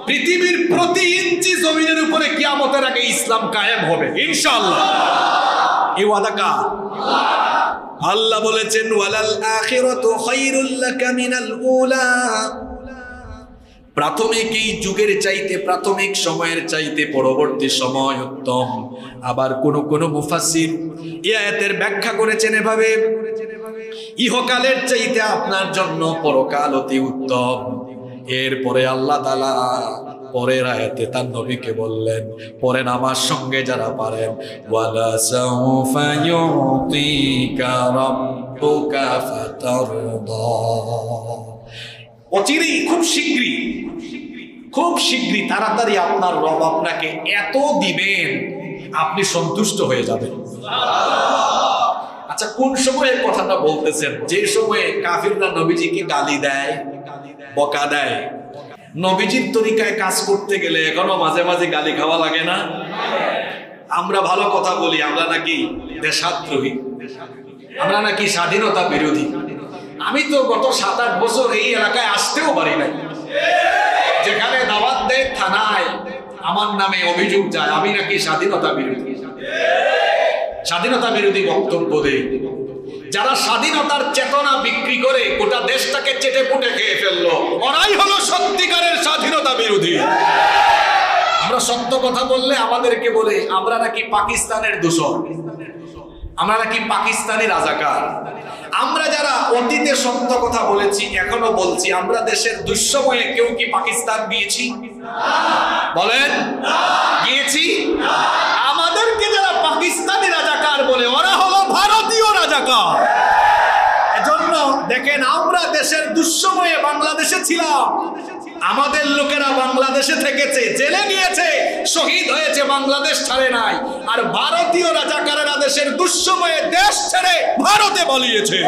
পৃথিবীর প্রতি ইঞ্চি জমিনের উপরে কিয়ামতের আগে ইসলাম কায়েম হবে ইনশাআল্লাহ। এই ওয়াদা কার? আল্লাহ বলেছেন ওয়ালাল আখিরাতু খায়রুল লাকা মিনাল উলা, প্রাথমিক এই যুগের চাইতে, প্রাথমিক সময়ের চাইতে পরবর্তী সময় উত্তম। আবার কোন কোন মুফাসসির এই আয়াতের ব্যাখ্যা করেছেন এভাবে, ইহকালের চাইতে আপনার জন্য পরকাল অতি উত্তম। এরপরে আল্লাহ তাআলা পরের আয়াতে তার নবীকে বললেন, পড়েন আমার সঙ্গে যারা পারেন, ওয়ালা সাউফা ইউতিকা রাব্বুকা ফাতারদা, অচিরেই, খুব শীঘ্রই, খুব শীঘ্রই, তাড়াতাড়ি আপনার রব আপনাকে এত দিবেন আপনি সন্তুষ্ট হয়ে যাবেন। আচ্ছা, কোন সময়ে কথাটা বলতেছেন? যে সময়ে কাফিররা নবীজিকে গালি দেয়, বকা দেয়। নবীজির তরিকায় কাজ করতে গেলে এখনো মাঝে মাঝে গালি খাওয়া লাগে না? আমরা ভালো কথা বলি, আমরা নাকি দেশাদ্রোহী, আমরা নাকি স্বাধীনতা বিরোধী। আমি তো গত 7-8 বছর এই এলাকায় আসতেও পারি নাই। যেখানে দাওয়াত দেয় থানায় আমার নামে অভিযোগ যায় আমি নাকি স্বাধীনতা বিরোধী, স্বাধীনতা বিরোধী বক্তব্য দেই। যারা স্বাধীনতার চেতনা বিক্রি করে গোটা দেশটাকে চেটে পুটে খেয়ে ফেললো, ওরাই হলো সত্যিকারের স্বাধীনতা বিরোধী। আমরা সত্য কথা বললে আমাদেরকে বলে আমরা নাকি পাকিস্তানের দূষণ, আমরা নাকি পাকিস্তানি রাজাকার। আমরা যারা অতীতে সত্য কথা বলেছি, এখনো বলছি, আমরা দেশের দুঃসময়ে কেউ কি পাকিস্তান গিয়েছি? বলেন, গিয়েছি? আমাদেরকে যারা পাকিস্তানি রাজাকার বলে, ওরা হলো ভারতীয় রাজাকার। এজন্য দেখেন, আমরা দেশের দুঃসময়ে বাংলাদেশে ছিলাম, আমাদের লোকেরা বাংলাদেশে থেকেছে, জেলে গিয়েছে, শহীদ হয়েছে, বাংলাদেশ ছাড়ে নাই। আর ভারতীয় রাজাকারেরা দেশের দুঃসময়ে দেশ ছেড়ে ভারতে পালিয়েছে।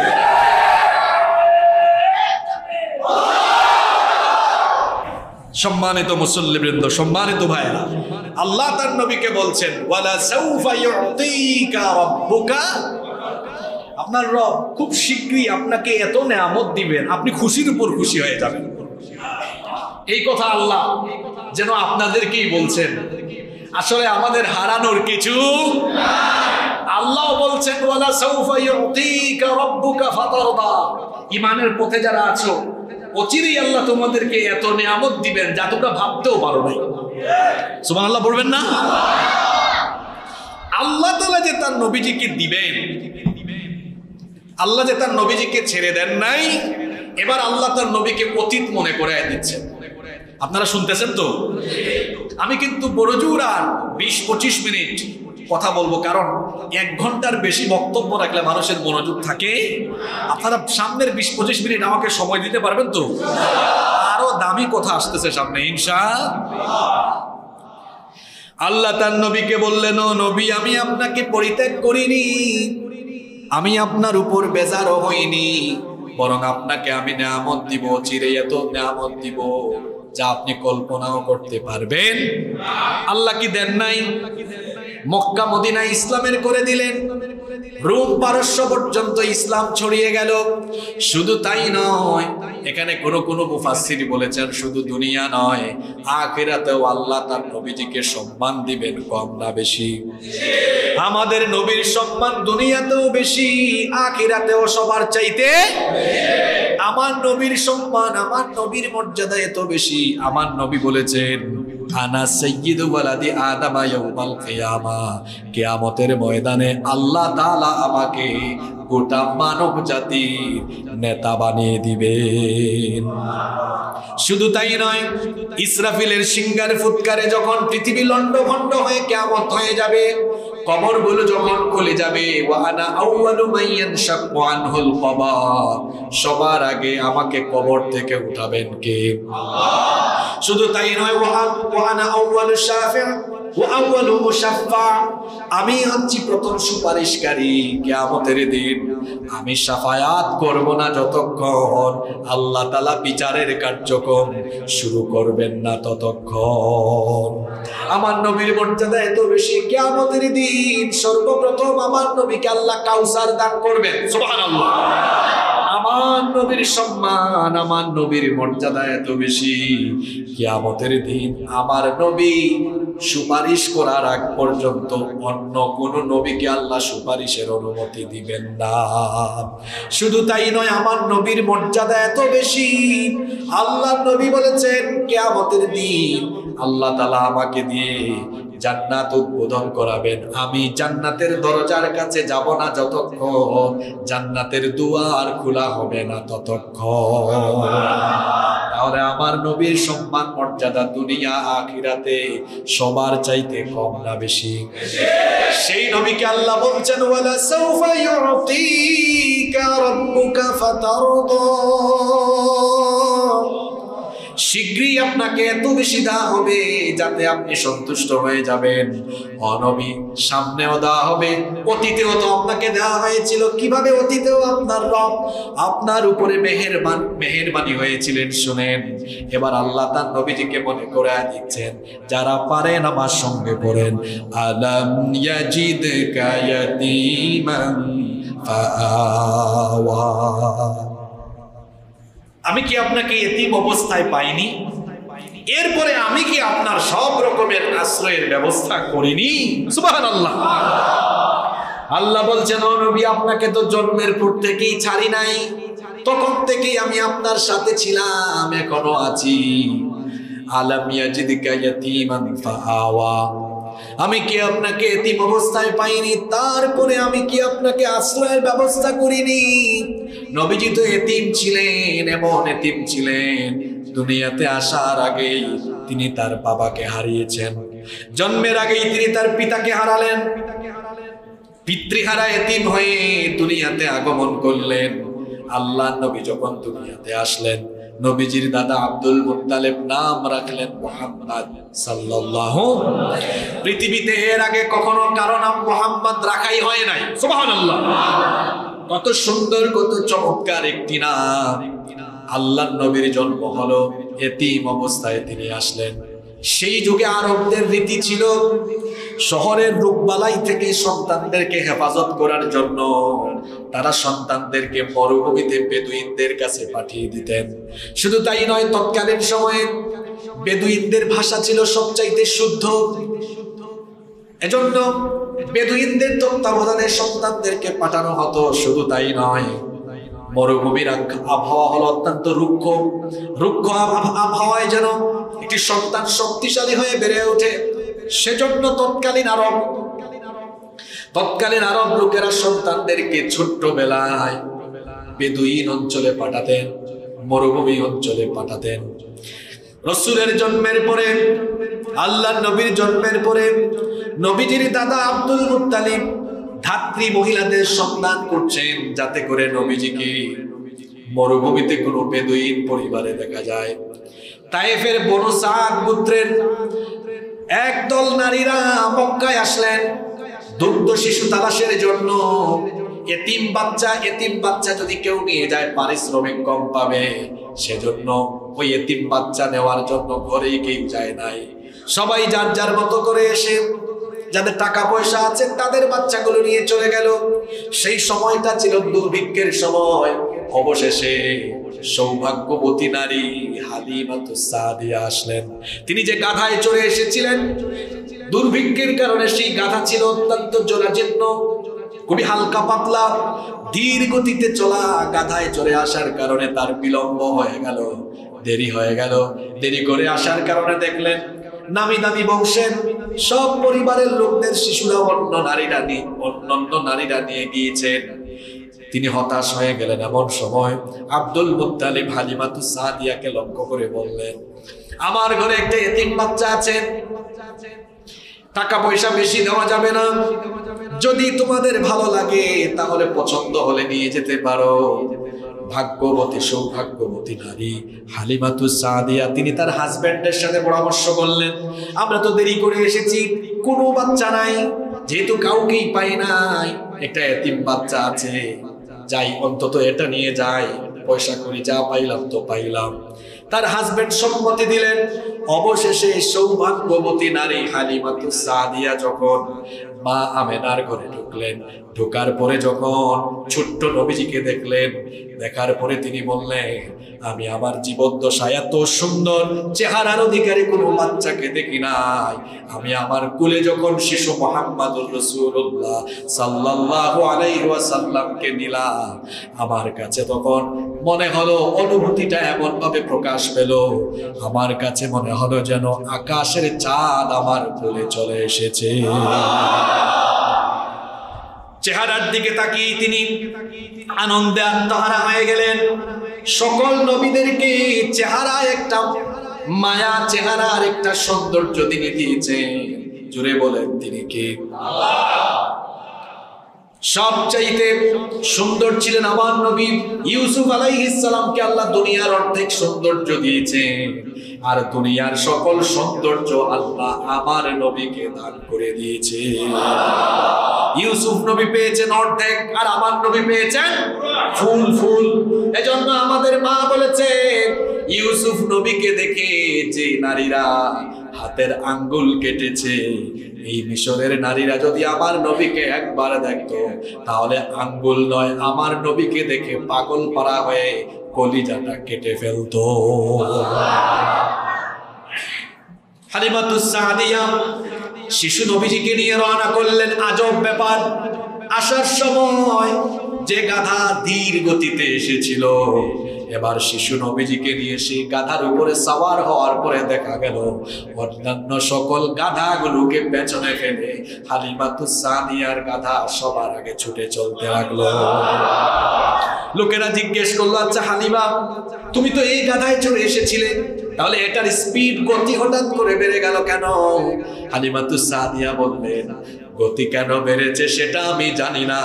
সম্মানিত মুসল্লিবৃন্দ, সম্মানিত ভাইরা, আল্লাহ তার নবীকে বলছেন ওয়ালা সাউফা ইউতিকা রাব্বুকা, আপনার রব খুব শীঘ্রই আপনাকে এত নেয়ামত দিবেন আপনি খুশির উপর খুশি হয়ে যাবেন। এই কথা আল্লাহ যেন আপনাদেরকেই বলছেন। আসলে আমাদের হারানোর কিছু, আল্লাহ বলছেন ওয়ালা সাউফা ইউতিকা রাব্বুকা ফাতারদা, ঈমানের পথে যারা আছো অচিরেই আল্লাহ তোমাদেরকে এত নিয়ামত দিবেন যা তোমরা ভাবতেও পারো নাই। সুবহানাল্লাহ বলবেন না? আল্লাহ তাআলা যে তার নবীজিকে দিবেন, আল্লাহ যে তার নবীজিকে ছেড়ে দেন নাই, এবার আল্লাহ তার নবীকে অতীত মনে করায় দিচ্ছেন। আপনারা শুনতেছেন তো? আমি কিন্তু বড় জোর আর 20-25 মিনিট কথা বলবো, কারণ 1 ঘন্টার বেশি বক্তব্য রাখলে মানুষের মনোযোগ থাকে। আপনারা সামনের 20-25 মিনিট আমাকে সময় দিতে পারবেন তো? আরো দামি কথা আসতেছে সামনে ইনশাআল্লাহ। আল্লাহ তার নবীকে বললেন, ও নবী, আমি আপনাকে পরিত্যাগ করিনি, আমি আপনার উপর বেজারও হইনি, বরং আপনাকে আমি নিয়ামত দিব, চিরে এত নিয়ামত দিব যা আপনি কল্পনাও করতে পারবেন। আল্লাহ কি দেন নাই? মক্কা মদিনা ইসলামের করে দিলেন, রোম পারস্য পর্যন্ত ইসলাম ছড়িয়ে গেল। শুধু তাই নয়, এখানে কোন মুফাসসির বলেছেন শুধু দুনিয়া নয়, আখিরাতেও আল্লাহ তার নবীজিকে সম্মান দিবেন, কম না বেশি? আমাদের নবীর সম্মান দুনিয়াতেও বেশি, আখিরাতেও সবার চাইতে। আমার নবীর সম্মান, আমার নবীর মর্যাদা এত বেশি, আমার নবী বলেছেন আনা সাইয়্যিদু ওয়ালাদি আদম ইয়াউমাল কিয়ামা, কিয়ামতের ময়দানে আল্লাহ তাআলা আমাকে গোটা মানব জাতির নেতা বানিয়ে দিবেন। শুধু তাই নয়, ইসরাফিলের সিংহার ফুৎকারে যখন পৃথিবী লন্ডভন্ড হয়ে কিয়ামত হয়ে যাবে, কবরগুলো যখন খুলে যাবে, ওয়া আনা আউয়ালু মান ইয়ানশাক্কু আনহুল কবর, সবার আগে আমাকে কবর থেকে উঠাবেন কে? আল্লাহ। শুধু তাই নয়, ওয়া আনা আউয়ালু শাফি' ওয়া আউয়ালু মুশাফফা, আমি হচ্ছি প্রথম সুপারিশকারী। কিয়ামতের দিন আমি শাফায়াত করব না যতক্ষণ আল্লাহ তাআলা বিচারের কার্যক্রম শুরু করবেন না ততক্ষণ। আমার নবীর মর্যাদা এত বেশি, কিয়ামতের দিন সর্বপ্রথম আমার নবীকে আল্লাহ কাউসার দান করবেন। সুবহানাল্লাহ। আমার নবীর সম্মান, আমার নবীর মর্যাদা এত বেশি, কিয়ামতের দিন আমার নবী সুপারিশ করার আগ পর্যন্ত অন্য কোন নবীকে আল্লাহ সুপারিশের অনুমতি দিবেন না। শুধু তাই নয়, আমার নবীর মর্যাদা এত বেশি, আল্লাহ নবী বলেছেন কিয়ামতের দিন আল্লাহ তাআলা আমাকে দিয়ে জান্নাত উদ্বোধন করাবেন। আমি জান্নাতের দরজার কাছে যাব না যতক্ষণ জান্নাতের দুয়ার খোলা হবে না ততক্ষণ। তাহলে আমার নবীর সম্মান মর্যাদা দুনিয়া আখিরাতে সবার চাইতে কম না বেশি? সেই নবীকে আল্লাহ বলছেন ওয়ালা সাউফা ইউতিকা রাব্বুকা ফাতারদা, শীঘ্রই আপনাকে এত বেশি দেওয়া হবে যাতে আপনি সন্তুষ্ট হয়ে যাবেন। নবী সামনেও দেওয়া হবে, অতীতেও তো আপনাকে দেওয়া হয়েছিল। কিভাবে অতীতেও আপনার রব আপনার উপরে মেহেরবানি হয়েছিলেন শুনেন। এবার আল্লাহ তার নবীজিকে মনে করে দিচ্ছেন, যারা পারেন আমার সঙ্গে পড়েন, আলাম ইয়াজিদকা ইয়াতীমান ফাআওয়া, আমি কি আপনাকে এতিম অবস্থায় পাইনি? এরপরে আমি কি আপনার সব রকমের আশ্রয়ের ব্যবস্থা করিনি? সুবহানাল্লাহ। আল্লাহ বলছেন ও নবী, আপনাকে তো জন্মের পর থেকেই ছাড়ি নাই, তখন থেকেই আমি আপনার সাথে ছিলাম, এখনো আছি। আলাম ইয়াজিদকা ইয়াতীমান ফাআওয়া, আমি কি আপনাকে এতিম অবস্থায় পাইনি, তারপরে আমি কি আপনাকে আশ্রয়ের ব্যবস্থা করিনি? নবীজি তো এতিম ছিলেন, এমন এতিম ছিলেন দুনিয়াতে আসার আগেই তিনি তার বাবাকে হারিয়েছেন, জন্মের আগেই তিনি তার পিতাকে হারালেন, পিতৃহারা এতিম হয়ে দুনিয়াতে আগমন করলেন। আল্লাহ নবী যখন দুনিয়াতে আসলেন, নবীজির দাদা আব্দুল মুত্তালিব নাম রাখলেন মুহাম্মদ সাল্লাল্লাহু। পৃথিবীতে এর আগে কখনো কারো নাম মুহাম্মদ রাখাই হয় নাই। সুবহানাল্লাহ। কত সুন্দর, কত চমৎকার একটি নাম। আল্লাহর নবীর জন্ম হলো এতিম অবস্থায় তিনি আসলেন। সেই যুগে আরবদের রীতি ছিল শহরের রোগবালাই থেকে সন্তানদেরকে হেফাজত করার জন্য তারা সন্তানদেরকে মরুভূমিতে বেদুইনদের কাছে পাঠিয়ে দিতেন। শুধু তাই নয়, তৎকালীন সময়ে বেদুইনদের ভাষা ছিল সবচাইতে শুদ্ধ, এজন্য বেদুইনদের তত্ত্বাবধানে সন্তানদেরকে পাঠানো হতো। শুধু তাই নয়, মরুভূমির আবহাওয়া হলো অত্যন্ত রুক্ষ আবহাওয়ায় যেন একটি সন্তান শক্তিশালী হয়ে বেড়ে ওঠে, সেজন্য তৎকালীন আরব লোকেরা সন্তানদেরকে ছোট্টবেলায় বেদুইন অঞ্চলে পাঠাতেন, মরুভূমি অঞ্চলে পাঠাতেন। রাসূলের জন্মের পরে, আল্লাহর নবীর জন্মের পরে নবীজির দাদা আব্দুল মুত্তালিব ধাত্রী মহিলাদের সন্ধান করছেন যাতে করে নবীজিকে মরুভূমিতে কোনো বেদুইন পরিবারে দেখা যায়। তায়েফের বনু সাদ গোত্রের একদল নারীরা মক্কায় আসলেন দুগ্ধ শিশু তালাশের জন্য। এতিম বাচ্চা যদি কেউ নিয়ে যায় পারিশ্রমিক কম পাবে, সেজন্য ওই এতিম বাচ্চা নেওয়ার জন্য ঘরেই কেউ যায় নাই। সবাই যার যার মতো করে এসে যাদের টাকা পয়সা আছে তাদের বাচ্চাগুলো নিয়ে চলে গেল। সেই সময়টা ছিল দুর্ভিক্ষের সময়। অবশেষে সৌভাগ্যবতী নারী হালিমাতুস সাদিয়া আসলেন। তিনি যে গাধায় চড়ে এসেছিলেন, দুর্ভিক্ষের কারণে সেই গাধা ছিল অত্যন্ত জরাজীর্ণ, খুবই হালকা পাতলা, ধীর গতিতে চলা গাধায় চড়ে আসার কারণে তার বিলম্ব হয়ে গেল, দেরি হয়ে গেল। দেরি করে আসার কারণে দেখলেন নামি দামি বংশের সব পরিবারের লোকদের শিশুরা অন্যান্য নারীরা নিয়ে গিয়েছেন। তিনি হতাশ হয়ে গেলেন। এমন সময় আব্দুল মুত্তালিব হালিমাতুস সাদিয়াকে লক্ষ্য করে বললেন, আমার ঘরে একটা এতিম বাচ্চা আছে, টাকা পয়সা বেশি দেওয়া যাবে না, যদি তোমাদের ভালো লাগে তাহলে পছন্দ হলে নিয়ে যেতে পারো। ভাগ্যবতী সৌভাগ্যবতী নারী হালিমাতুস সাদিয়া তিনি তার হাজবেন্ডের সাথে পরামর্শ করলেন, আমরা তো দেরি করে এসেছি, কোনো বাচ্চা নাই, যেহেতু কাউকেই পাই নাই, একটা এতিম বাচ্চা আছে, যাই অন্তত এটা নিয়ে যাই, পয়সা করে যা পাইলাম তো পাইলাম। তার হাজবেন্ড সম্মতি দিলেন। অবশেষে সৌভাগ্যবতী নারী হালিমাতুস সাদিয়া যখন মা আমেনার ঘরে ঢুকলেন। ঢোকার পরে যখন ছোট্ট নবীজিকে দেখলেন, দেখার পরে তিনি বললেন, আমি আমার জীবদ্দশায় এত সুন্দর চেহারার অধিকারী কোনো বাচ্চাকে দেখি নাই। আমি আমার কুলে যখন শিশু মুহাম্মদুর রাসূলুল্লাহ সাল্লাল্লাহু আলাইহি ওয়াসাল্লামকে নিলাম, আমার কাছে তখন মনে হলো, অনুভূতিটা এমন ভাবে প্রকাশ পেল, আমার কাছে মনে হলো যেন আকাশের চাঁদ আমার কোলে চলে এসেছে। চেহারার দিকে তাকিয়ে তিনি আনন্দে আত্মহারা হয়ে গেলেন। সকল নবীদেরকে চেহারায় একটা মায়া, চেহারার একটা সৌন্দর্য তিনি দিয়েছেন। জুড়ে বলেন তিনি কে? সবচাইতে সুন্দর ছিলেন আমার নবী ইউসুফ আলাইহিস সালামকে আল্লাহ দুনিয়ার অর্ধেক সৌন্দর্য দিয়েছেন, আর দুনিয়ার সকল সৌন্দর্য আল্লাহ আমার নবীকে দান করে দিয়েছে। ইউসুফ নবী পেয়েছেন অর্ধেক, আর আমার নবী পেয়েছেন ফুল ফুল। এজন্য আমাদের মা বলেছেন, ইউসুফ নবীকে দেখে যে নারীরা হাতের আঙ্গুল কেটেছে, এই মিশরের নারীরা যদি আমার নবীকে একবার দেখতো, তাহলে আঙ্গুল নয়, আমার নবীকে দেখে পাগল পারা হয়ে কলিজাটা কেটে ফেলতো। হালিমাতুস সাদিয়া শিশু নবীজিকে নিয়ে রওনা করলেন। আজব ব্যাপার, আসার সময় যে গাধা ধীর গতিতে এসেছিল, এবার শিশু নবীজিকে নিয়ে সেই গাধার উপরে সওয়ার হওয়ার পরে দেখা গেল অন্যান্য সকল গাধাগুলোকে পেছনে ফেলে হালিমাতুস সাদিয়ার গাধা সবার আগে ছুটে চলতে লাগলো। লোকেরা জিজ্ঞেস করলো, আচ্ছা হালিমা, তুমি তো এই গাধায় চড়ে এসেছিলে, তাহলে এটার স্পিড, গতি হঠাৎ করে বেড়ে গেল কেন? হালিমাতুস সাদিয়া বললেন, গতি কেন বেড়েছে সেটা আমি জানি না,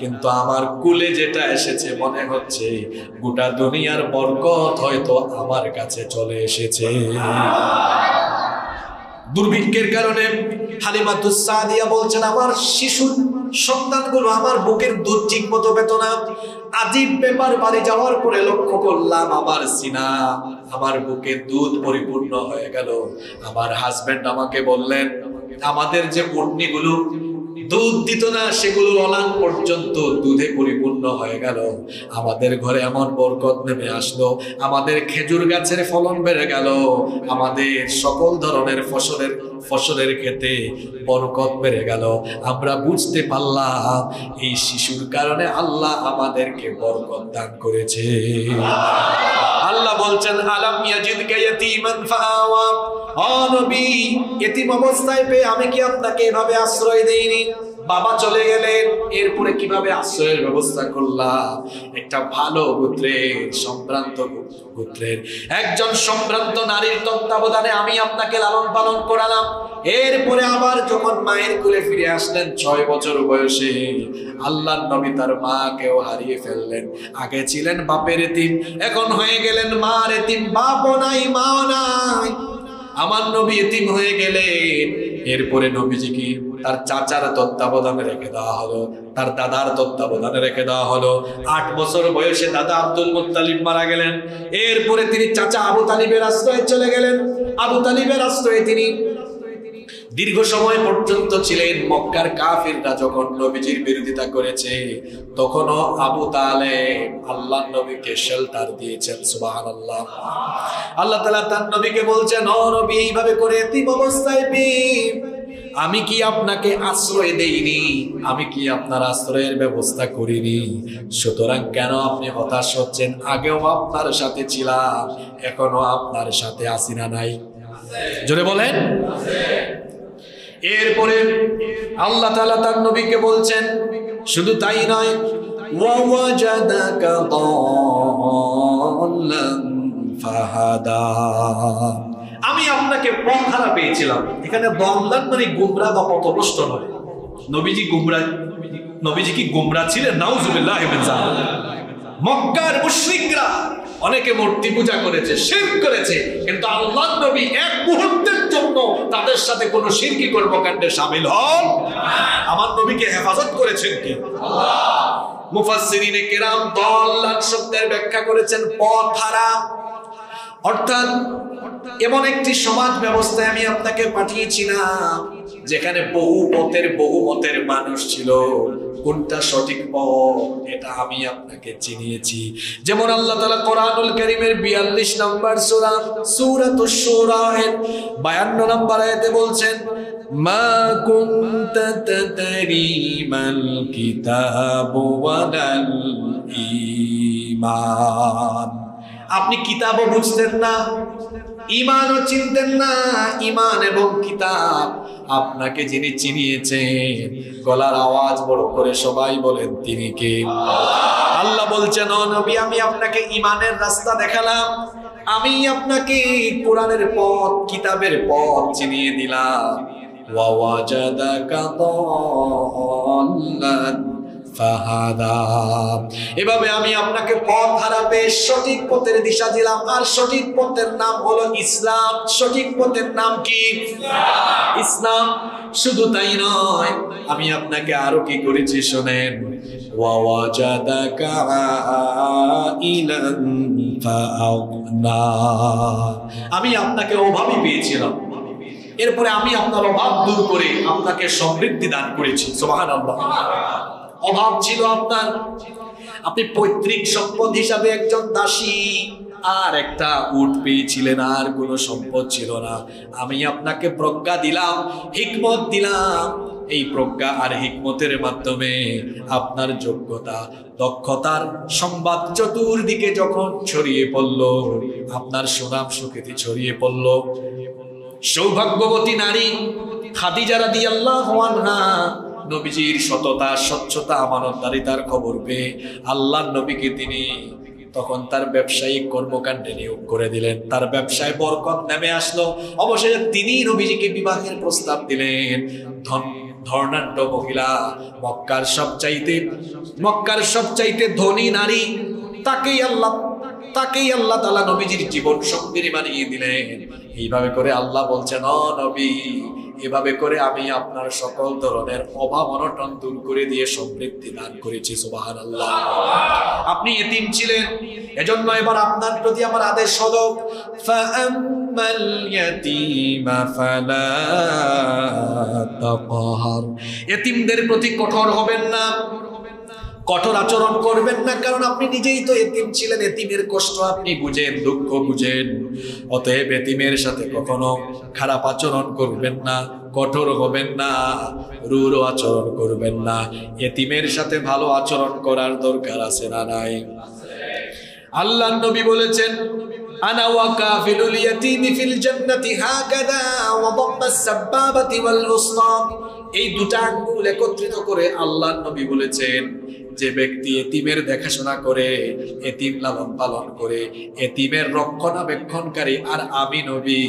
কিন্তু আমার কুলে যেটা এসেছে মনে হচ্ছে গোটা দুনিয়ার বরকত হয়তো আমার কাছে চলে এসেছে। দুর্ভিক্ষের কারণে হালিমাতুস সাদিয়া বলছেন, আমার শিশু সন্তানগুলো আমার বুকের দুধ ঠিক মতো পেত না। আজীব ব্যাপার, বাড়ি যাওয়ার পরে লক্ষ্য করলাম আমার সিনা, আমার বুকে দুধ পরিপূর্ণ হয়ে গেল। আমার হাজবেন্ড আমাকে বললেন, আমাদের যে উটনিগুলো দুধ দিত না, সেগুলো অলান পর্যন্ত দুধে পরিপূর্ণ হয়ে গেল। আমাদের ঘরে এমন বরকত নেমে আসলো, আমাদের খেজুর গাছের ফলন বেড়ে গেল, আমাদের সকল ধরনের ফসলের ক্ষেতে বরকত বেড়ে গেল। আমরা বুঝতে পারলাম এই শিশুর কারণে আল্লাহ আমাদেরকে বরকত দান করেছে। আল্লাহ বলছেন, আলাম ইয়াজিদকা ইয়াতীমান ফাআওয়া, ও নবী, এতিম অবস্থায় পেয়ে আমি কি আপনাকে এভাবে আশ্রয় দেইনি? বাবা চলে গেলেন, এরপরে কিভাবে আশ্রয়ের ব্যবস্থা করলাম? একটা ভালো গোত্রের, সম্ভ্রান্ত গোত্রের একজন সম্ভ্রান্ত নারীর তত্ত্বাবধানে আমি আপনাকে লালন পালন করালাম। এরপরে আবার যখন মায়ের কোলে ফিরে আসলেন 6 বছর বয়সে, আল্লাহর নবী তার মাকেও হারিয়ে ফেললেন। আগে ছিলেন বাপের এতিম, এখন হয়ে গেলেন মার এতিম। বাপও নাই, মাও নাই, আমার নবী এতিম হয়ে গেলেন। এরপরে নবীজিকে তার চাচার তত্ত্বাবধানে রেখে দেওয়া হলো, তার দাদার তত্ত্বাবধানে রেখে দেওয়া হলো। 8 বছর বয়সে দাদা আব্দুল মুত্তালিব মারা গেলেন। এরপরে তিনি চাচা আবু তালিবের আশ্রয়ে চলে গেলেন। আবু তালিবের আশ্রয়ে তিনি দীর্ঘ সময় পর্যন্ত ছিলেন। মক্কার কাফিররা যখন নবীজির বিরোধিতা করেছে, তখনও আবু তালেব আল্লাহর নবীকে শেল্টার দিয়েছেন। সুবহানাল্লাহ। আল্লাহ তাআলা তার নবীকে বলছেন, ও নবী, এইভাবে করে এতিম অবস্থায় আমি কি আপনাকে আশ্রয় দেইনি? আমি কি আপনার আশ্রয়ের ব্যবস্থা করিনি? সুতরাং কেন আপনি হতাশ হচ্ছেন? আগেও আপনার সাথে ছিলাম, এখনো আপনার সাথে আছি না নাই? জোরে বলেন। এরপরে আল্লাহ তাআলা তার নবীকে বলছেন, শুধু তাই নয়, ওয়াওয়াজাদাকা দাল্লান ফাহাদা, আমি আপনাকে পথহারা পেয়েছিলাম। এখানে দল্লান মানে গুমরা বা পথভ্রষ্ট নয়। নবীজি কি গুমরা ছিলেন? নাউজুবিল্লাহ মিন যালিক। মক্কার মুশরিকরা অনেকে মূর্তি পূজা করেছে, শিরক করেছে, কিন্তু আল্লাহর নবী এক মুহূর্তের জন্য তাদের সাথে কোনো শিরকি কর্মকাণ্ডে শামিল হন। আমার নবীকে হেফাজত করেছেন কে? আল্লাহ। মুফাসসিরিনে কিরাম দল্লান শব্দের ব্যাখ্যা করেছেন পথহারা, অর্থাৎ এমন একটি সমাজ ব্যবস্থায় আমি আপনাকে পাঠিয়েছিলাম যেখানে বহু পথের বহু মতের মানুষ ছিল। কোনটা সঠিক পথ এটা আমি আপনাকে চিনিয়েছি। যেমন আল্লাহ তাআলা কোরআনুল কারীমের 42 নম্বর সূরা সূরাতুশ শূরা এর 52 নম্বর আয়াতে বলছেন, মা কুনতা তাদরি মাল কিতাবু ওয়ালাল ঈমান। আপনি কিতাবও বুঝতেন না, ঈমানও চিনতেন না। ঈমান এবং কিতাব আপনাকে যিনি চিনিয়েছেন, গলার আওয়াজ বড় করে সবাই বলেন তিনি কে? আল্লাহ বলছেন, ও নবী, আমি আপনাকে ঈমানের রাস্তা দেখালাম, আমি আপনাকে কোরআনের পথ, কিতাবের পথ চিনিয়ে দিলাম। ওয়া ওয়াজাদাকা দাল্লান ফাহাদা। এভাবে আমি আপনাকে পথ হারাবে সঠিক পথের দিশা দিলাম। আর সঠিক পথের নাম হলো ইসলাম। সঠিক পথের নাম কি? ইসলাম। শুধু তাই নয়, আমি আপনাকে আরো কি করেছি শোনেন, ওয়া ওয়াজাদাকা আইলান ফাআগনা। আমি আপনাকে অভাবী পেয়েছিলাম, এরপরে আমি আপনার অভাব দূর করে আপনাকে সমৃদ্ধি দান করেছি। সুবহানাল্লাহ। অভাব ছিল আপনার, আপনি পৈতৃক সম্পদ হিসাবে একজন দাসী আর একটা উট পেয়েছিলেন, আর কোনো সম্পদ ছিল না। আমি আপনাকে প্রজ্ঞা দিলাম, হিকমত দিলাম। এই প্রজ্ঞা আর হিকমতের মাধ্যমে আপনার যোগ্যতা, দক্ষতার সংবাদ চতুর্দিকে যখন ছড়িয়ে পড়ল, আপনার সুনাম সুখ্যাতি ছড়িয়ে পড়ল। সৌভাগ্যবতী নারী খাদিজা রাদিয়াল্লাহু আনহা নবীজির সততা, স্বচ্ছতা, আমানতদারিতার খবর পেয়ে আল্লাহর নবীকে তিনি তখন তার ব্যবসায়িক কর্মকাণ্ডে নিয়োগ করে দিলেন। তার ব্যবসায় বরকত নেমে আসলো। অবশেষে তিনি নবীজিকে বিবাহের প্রস্তাব দিলেন। ধর্নাঢ্য মহিলা, মক্কার সবচাইতে ধনী নারী, তাকেই আল্লাহ তাআলা নবীজির জীবন সঙ্গিনী বানিয়ে দিলেন। এইভাবে করে আল্লাহ বলছেন, ও নবী, এভাবে করে আমি আপনার সকল ধরনের অভাব অনটন দূর করে দিয়ে সমৃদ্ধি দান করেছি। সুবহানাল্লাহ। আপনি এতিম ছিলেন, এজন্য এবার আপনার প্রতি আমার আদেশ হলো, ফাআম্মাল ইয়াতীমা ফালা তাকহার। এতিমদের প্রতি কঠোর হবেন না, কঠোর আচরণ করবেন না, কারণ আপনি নিজেই তো এতিম ছিলেন। এতিমের কষ্ট আপনি বুঝেন, দুঃখ বুঝেন। অতএব এতিমের সাথে কখনো খারাপ আচরণ করবেন না, কঠোর হবেন না, রূঢ় আচরণ করবেন না। এতিমের সাথে ভালো আচরণ করার দরকার আছে না নাই? আল্লাহর নবী বলেছেন, আনা ওয়া কাফিলুল ইয়াতীমি ফিল জান্নাতি হাকাযা ওয়া দাম্মাস সাব্বাবাতি ওয়াল উসতা। এই দুটো আঙ্গুল একত্রিত করে আল্লাহর নবী বলেছেন, যে ব্যক্তি এতিমের দেখাশোনা করে, এতিম লালন পালন করে, এতিমের রক্ষণাবেক্ষণকারী, আর আমি নবী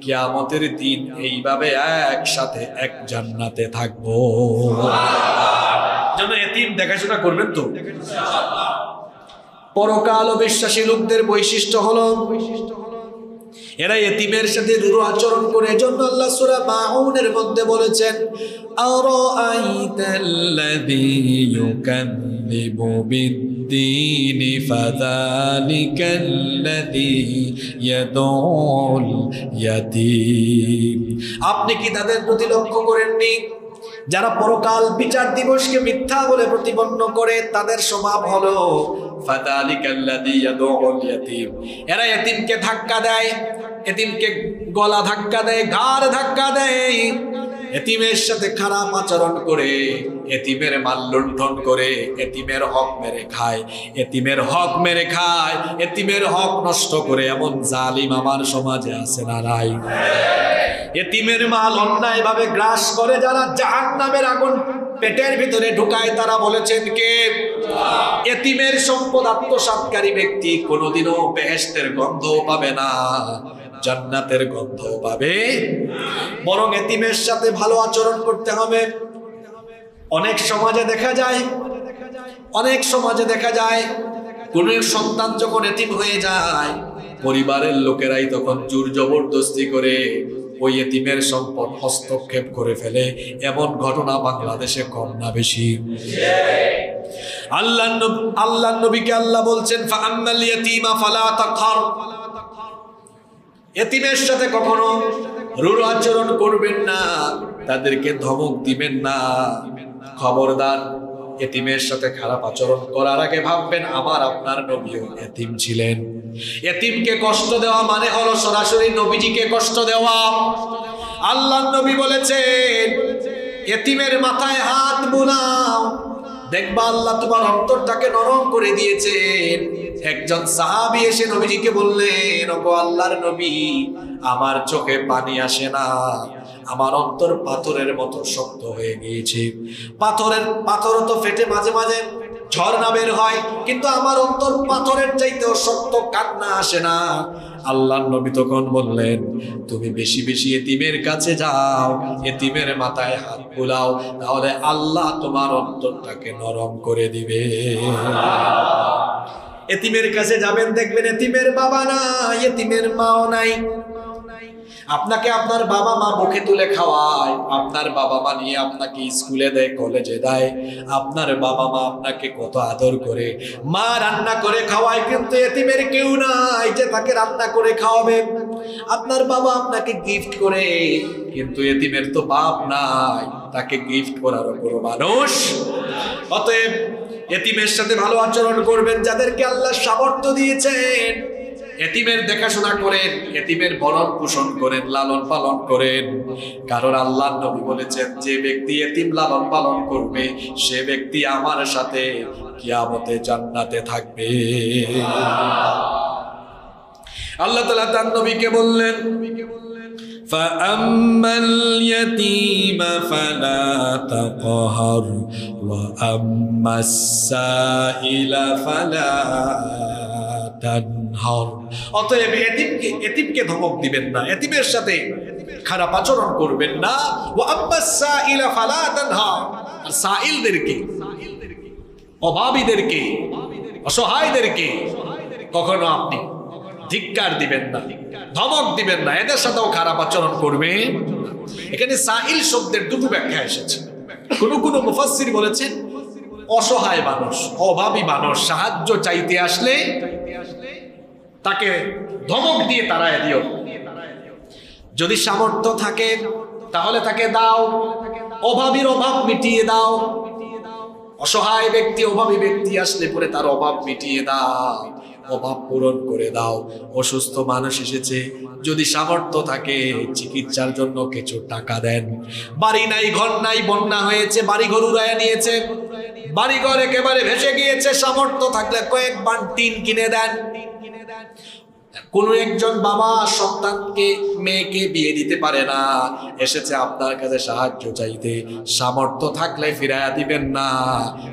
কিয়ামতের দিন এইভাবে একসাথে এক জান্নাতে থাকবো। যেন এতিম দেখাশোনা করবেন তো। পরকাল বিশ্বাসী লোকদের বৈশিষ্ট্য হলো এরা এতিমের সাথে রূঢ় আচরণ করে। এজন্য আল্লাহ সূরা মাউনের মধ্যে বলেছেন, আরাআইতাল্লাযী ইউকাযযিবু বিদ্দীনি ফাযালিকাল্লাযী ইয়াদউল ইয়াতীম। আপনি কি তাদের প্রতি লক্ষ্য করেননি যারা পরকাল বিচার দিবসকে মিথ্যা বলে প্রতিপন্ন করে? তাদের স্বভাব হলো ফাযালিকাল্লাযী ইয়াদউল ইয়াতীম। এরা এতিমকে ধাক্কা দেয়, এতিমকে গলা ধাক্কা দেয়, ঘাড় ধাক্কা দেয়, এতিমের সাথে খারাপ আচরণ করে, এতিমের মাল লুণ্ঠন করে, এতিমের হক মেরে খায়, এতিমের হক মেরে খায়, এতিমের হক নষ্ট করে। এমন জালিম আমার সমাজে আছে না নাই? এতিমের মাল অন্যায়ভাবে গ্রাস করে যারা, জাহান্নামের আগুন পেটের ভিতরে ঢুকায়, তারা বলেছেন কে? এতিমের সম্পদ আত্মসাৎকারী ব্যক্তি কোনোদিনও বেহেশতের গন্ধ পাবে না, জান্নাতের গন্ধ পাবে। বরং এতিমের সাথে ভালো আচরণ করতে হবে। অনেক সমাজে দেখা যায় কোন সন্তান যখন এতিম হয়ে যায়, পরিবারের লোকেরাই তখন জোর জবরদস্তি করে ওই এতিমের সম্পদ হস্তক্ষেপ করে ফেলে। এমন ঘটনা বাংলাদেশে কম না বেশি? আল্লাহর নবীকে আল্লাহ বলছেন, ফাআম্মাল ইয়াতীমা ফালা তাকহার। এতিমের সাথে কখনো রূঢ় আচরণ করবেন না, তাদেরকে ধমক দিবেন না। খবরদার, এতিমের সাথে খারাপ আচরণ করার আগে ভাববেন আমার আপনার নবীও এতিম ছিলেন। এতিমকে কষ্ট দেওয়া মানে হলো সরাসরি নবীজিকে কষ্ট দেওয়া। আল্লাহর নবী বলেছেন এতিমের মাথায় হাত বুলাও, দেখবা আল্লাহ তোমার অন্তরটাকে নরম করে দিয়েছেন। একজন সাহাবী এসে নবীজিকে বললেন, ওগো আল্লাহর নবী, আমার চোখে পানি আসে না, আমার অন্তর পাথরের মতো শক্ত হয়ে গিয়েছে। পাথর তো ফেটে মাঝে মাঝে ঝর্ণা বের হয়, কিন্তু আমার অন্তর পাথরের চাইতেও শক্ত, কান্না আসে না। আল্লাহর নবী তখন বললেন, তুমি বেশি বেশি এতিমের কাছে যাও, এতিমের মাথায় হাত বুলাও, তাহলে আল্লাহ তোমার অন্তরটাকে নরম করে দিবে। এতিমের কাছে যাবেন, দেখবেন এতিমের বাবা নাই, এতিমের মাও নাই। আপনাকে আপনার বাবা মা মুখে তুলে খাওয়ায়, আপনার বাবা মা নিয়ে আপনাকে স্কুলে দেয়, কলেজে দেয়, আপনার বাবা মা আপনাকে কত আদর করে, মা রান্না করে খাওয়ায়, কিন্তু এতিমের কেউ নাই যে তাকে রান্না করে খাওয়াবে। আপনার বাবা আপনাকে গিফট করে, কিন্তু এতিমের তো বাপ নাই, তাকে গিফট করার কোনো মানুষ। অতএব এতিমের সাথে ভালো আচরণ করবেন, যাদেরকে আল্লাহ সামর্থ্য দিয়েছেন। এতিমের দেখাশোনা করেন, এতিমের ভরণ পোষণ করেন, লালন পালন করেন। কারণ আল্লাহর নবী বলেছেন, যে ব্যক্তি এতিম লালন পালন করবে, সে ব্যক্তি আমার সাথে কিয়ামতে জান্নাতে থাকবে। আল্লাহ তাআলা তার নবীকে বললেন, فَأَمَّا الْيَتِيمَ فَلَا تَقْهَرْ وَأَمَّا السَّائِلَ فَلَا تَنْهَرْ। অতএব এতিমকে ধমক দিবেন না, এতিমের সাথে খারাপ আচরণ করবেন না। وَأَمَّا السَّائِلَ فَلَا تَنْهَرْ। আর সাইলদেরকে, অভাবীদেরকে, অসহায়দেরকে কখনো আপনি ধিক্কার দিবেন না, ধমক দিবেন না, এদের সাথেও খারাপ আচরণ করবেন। এখানে সাইল শব্দের দুটো ব্যাখ্যা এসেছে। কোন মুফাসসির বলেছেন, অসহায় মানুষ, অভাবী মানুষ সাহায্য চাইতে আসলে তাকে ধমক দিয়ে তাড়ায় দিও। যদি সামর্থ্য থাকে তাহলে তাকে দাও, অভাবীর অভাব মিটিয়ে দাও। অসহায় ব্যক্তি, অভাবী ব্যক্তি আসলে পরে তার অভাব মিটিয়ে দাও, অভাব পূরণ করে দাও। অসুস্থ মানুষ এসেছে, যদি সামর্থ্য থাকে চিকিৎসার জন্য কিছু টাকা দেন। বাড়ি নাই, ঘর নাই, বন্যা হয়েছে, বাড়ি ঘর উড়ায় নিয়েছে, বাড়ি ঘর একেবারে ভেসে গিয়েছে, সামর্থ্য থাকলে কয়েক বান টিন কিনে দেন। কোন একজন বাবা সন্তানকে, মেয়েকে বিয়ে দিতে পারে না, এসেছে আপনার কাছে সাহায্য চাইতে, সামর্থ্য থাকলে ফিরাইয়া দিবেন না,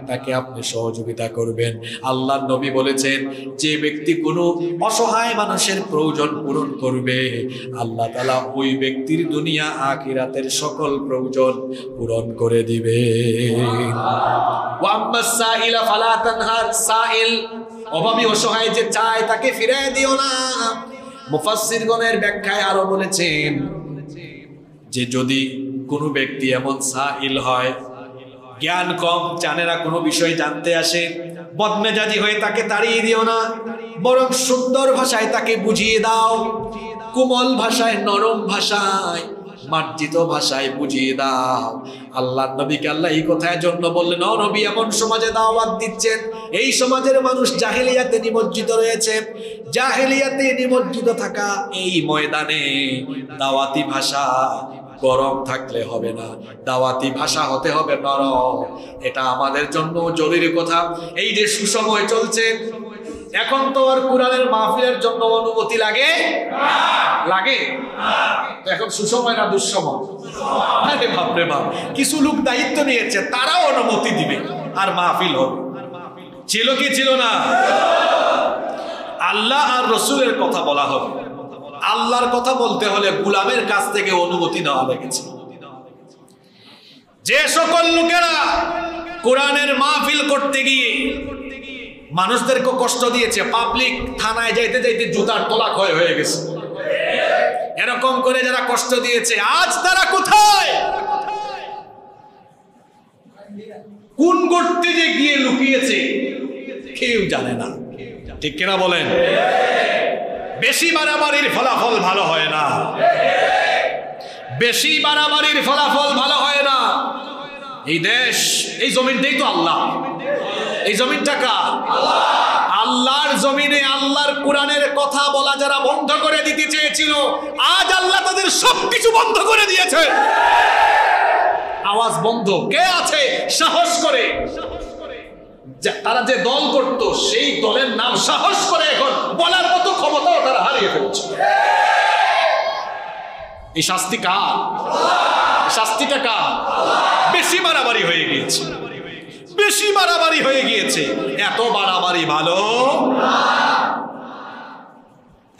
তাকে আপনি সহযোগিতা করবেন। আল্লাহর নবী বলেছেন, যে ব্যক্তি কোনো অসহায় মানুষের প্রয়োজন পূরণ করবে, আল্লাহ তাআলা ওই ব্যক্তির দুনিয়া আখিরাতের সকল প্রয়োজন পূরণ করে দিবে। ওয়া আম্মাস সাইলা ফালা তানহার। সাইল অভাবী অসহায় যে চায় তাকে ফিরিয়ে দিও না। মুফাসসিরগণের ব্যাখ্যায় আরো বলেছেন যে যদি কোনো ব্যক্তি এমন সাইল হয়, জ্ঞান কম, জানে না, কোনো বিষয় জানতে আসে, বদমেজাজি হয়ে তাকে তাড়িয়ে দিও না, বরং সুন্দর ভাষায় তাকে বুঝিয়ে দাও, কোমল ভাষায়, নরম ভাষায়, মার্জিত ভাষায় বুঝিয়ে দাও। আল্লাহর নবীকে আল্লাহ এই কথার জন্য বললেন, ও নবী, এমন সমাজে দাওয়াত দিচ্ছেন, এই সমাজের মানুষ জাহেলিয়াতে নিমজ্জিত রয়েছে। জাহেলিয়াতে নিমজ্জিত থাকা এই ময়দানে দাওয়াতি ভাষা গরম থাকলে হবে না, দাওয়াতি ভাষা হতে হবে নরম। এটা আমাদের জন্য জরুরি কথা। এই যে সুসময় চলছে, এখন তো আর কোরআনের মাহফিলের জন্য অনুমতি লাগে লাগে এখন সুসময় না দুঃসময়? আরে বাপরে বাপ, কিছু লোক দায়িত্ব নিয়েছে, তারাও অনুমতি দিবে আর মাহফিল হবে। ছিল কি ছিল না? আল্লাহ আর রসুলের কথা বলা হবে। আল্লাহর কথা বলতে হলে গোলামের কাছ থেকে অনুমতি নেওয়া লেগেছে। যে সকল লোকেরা কোরআনের মাহফিল করতে গিয়ে মানুষদেরকে কষ্ট দিয়েছে, পাবলিক থানায় যাইতে যাইতে জুতার তলা ক্ষয় হয়ে গেছে, এরকম করে যারা কষ্ট দিয়েছে, আজ তারা কোথায়, কোন গর্তে যে গিয়ে লুকিয়েছে কেউ জানে না। ঠিক কিনা বলেন? বেশি বাড়াবাড়ির ফলাফল ভালো হয় না, বেশি বাড়াবাড়ির ফলাফল ভালো হয় না। এই দেশ, এই জমিনটাই তো আল্লাহ, এই জমিনটা কার? আল্লাহর জমিনে আল্লাহর কোরআনের কথা বলা যারা বন্ধ করে দিতে চেয়েছিল, আজ আল্লাহ তাদের সবকিছু বন্ধ করে দিয়েছে। আওয়াজ বন্ধ। কে আছে সাহস করে? তারা যে দল করত সেই দলের নাম সাহস করে এখন বলার মতো ক্ষমতাও তারা হারিয়ে ফেলছে। এই শাস্তি কার? শাস্তিটা কার? বেশি বাড়াবাড়ি হয়ে গিয়েছে, বেশি বাড়াবাড়ি হয়ে গিয়েছে। এত বাড়াবাড়ি ভালো।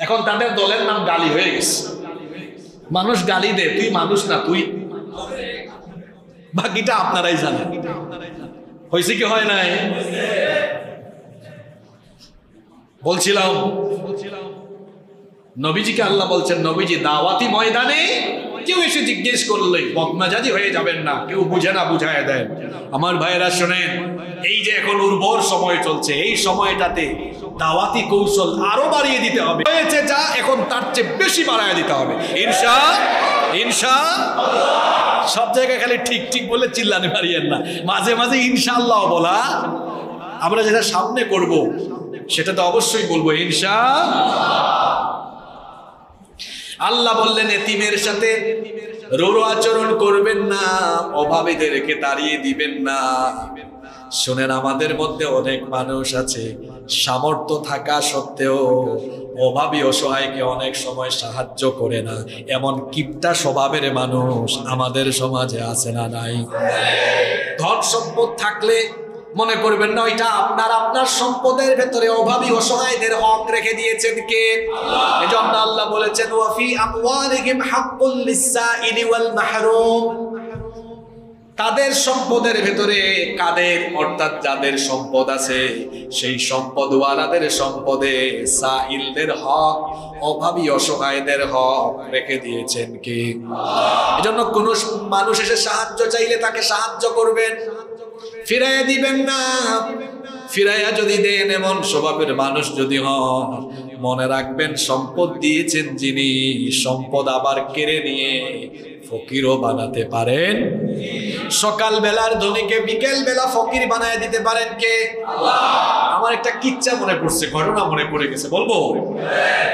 এখন তাদের দলের নাম গালি হয়ে গেছে। মানুষ গালি দে, তুই মানুষ না, তুই। বাকিটা আপনারাই জানেন। হয়েছে কি হয় নাই? বলছিলাম নবীজিকে আল্লাহ বলছেন, নবীজি দাওয়াতি ময়দানে কেউ এসে জিজ্ঞেস করলে বদমেজাজি হয়ে যাবেন না, কেউ বুঝে না বুঝায় দেন। আমার ভাইয়েরা শোনেন, এই যে এখন উর্বর সময় চলছে, এই সময়টাতে দাওয়াতি কৌশল আরো বাড়িয়ে দিতে হবে। হয়েছে যা, এখন তার চেয়ে বেশি বাড়ায় দিতে হবে। ইনশাআল্লাহ। সব জায়গায় খালি ঠিক ঠিক বলে চিল্লানি মারিয়েন না, মাঝে মাঝে ইনশাআল্লাহ বলা। আমরা যেটা সামনে করব সেটা তো অবশ্যই বলবো ইনশাআল্লাহ। আল্লাহ বললেন এতিমের সাথে রূঢ় আচরণ করবেন না, অভাবীদেরকে তাড়িয়ে দিবেন না। শুনেন, আমাদের মধ্যে অনেক মানুষ আছে সামর্থ্য থাকা সত্ত্বেও অভাবী অসহায়কে অনেক সময় সাহায্য করে না। এমন কিপটা স্বভাবের মানুষ আমাদের সমাজে আছে না নাই? ধন সম্পদ থাকলে মনে করবেন না ওইটা আপনার, আপনার সম্পদের ভেতরে অভাবী অসহায়দের হক রেখে দিয়েছেন কে? এজন্য আল্লাহ বলেছেন ওয়াফি আমওয়ালিহিম হাক্কুল লিসসাইলি ওয়াল মাহরুম। তাদের সম্পদের ভেতরে কাদের, অর্থাৎ যাদের সম্পদ আছে সেই সম্পদওয়ালাদের সম্পদে সাইলদের হক, অভাবী অসহায়দের হক রেখে দিয়েছেন কে? এজন্য কোন মানুষ এসে সাহায্য চাইলে তাকে সাহায্য করবেন, ফিরাইয়া দিবেন না। ফিরাইয়া যদি দেন এমন স্বভাবের মানুষ যদি হন, মনে রাখবেন সম্পদ দিয়েছেন যিনি, সম্পদ আবার কেড়ে নিয়ে ফকিরও বানাতে পারেন। সকাল বেলার ধনীকে বিকেল বেলা ফকির বানায় দিতে পারেন কে? আমার একটা কিচ্ছা মনে পড়ছে, ঘটনা মনে পড়ে গেছে, বলবো?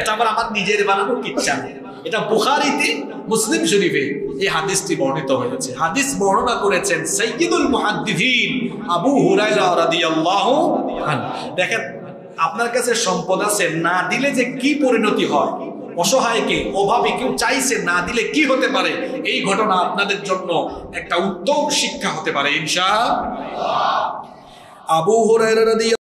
এটা আমার নিজের বানানো কিচ্ছা। এটা বুখারীতে, মুসলিম শরীফে এই হাদিসটি বর্ণিত হয়েছে। হাদিস বর্ণনা করেছেন সাইয়্যিদুল মুহাদ্দিসিন আবু হুরায়রা রাদিয়াল্লাহু আনহু। দেখেন, আপনার কাছে সম্পদ আছে, না দিলে যে কি পরিণতি হয়, অসহায়কে, অভাবী কেউ চাইছে না দিলে কি হতে পারে, এই ঘটনা আপনাদের জন্য একটা উত্তম শিক্ষা হতে পারে ইনশাআল্লাহ। আবু হুরায়রা রাদিয়াল্লাহু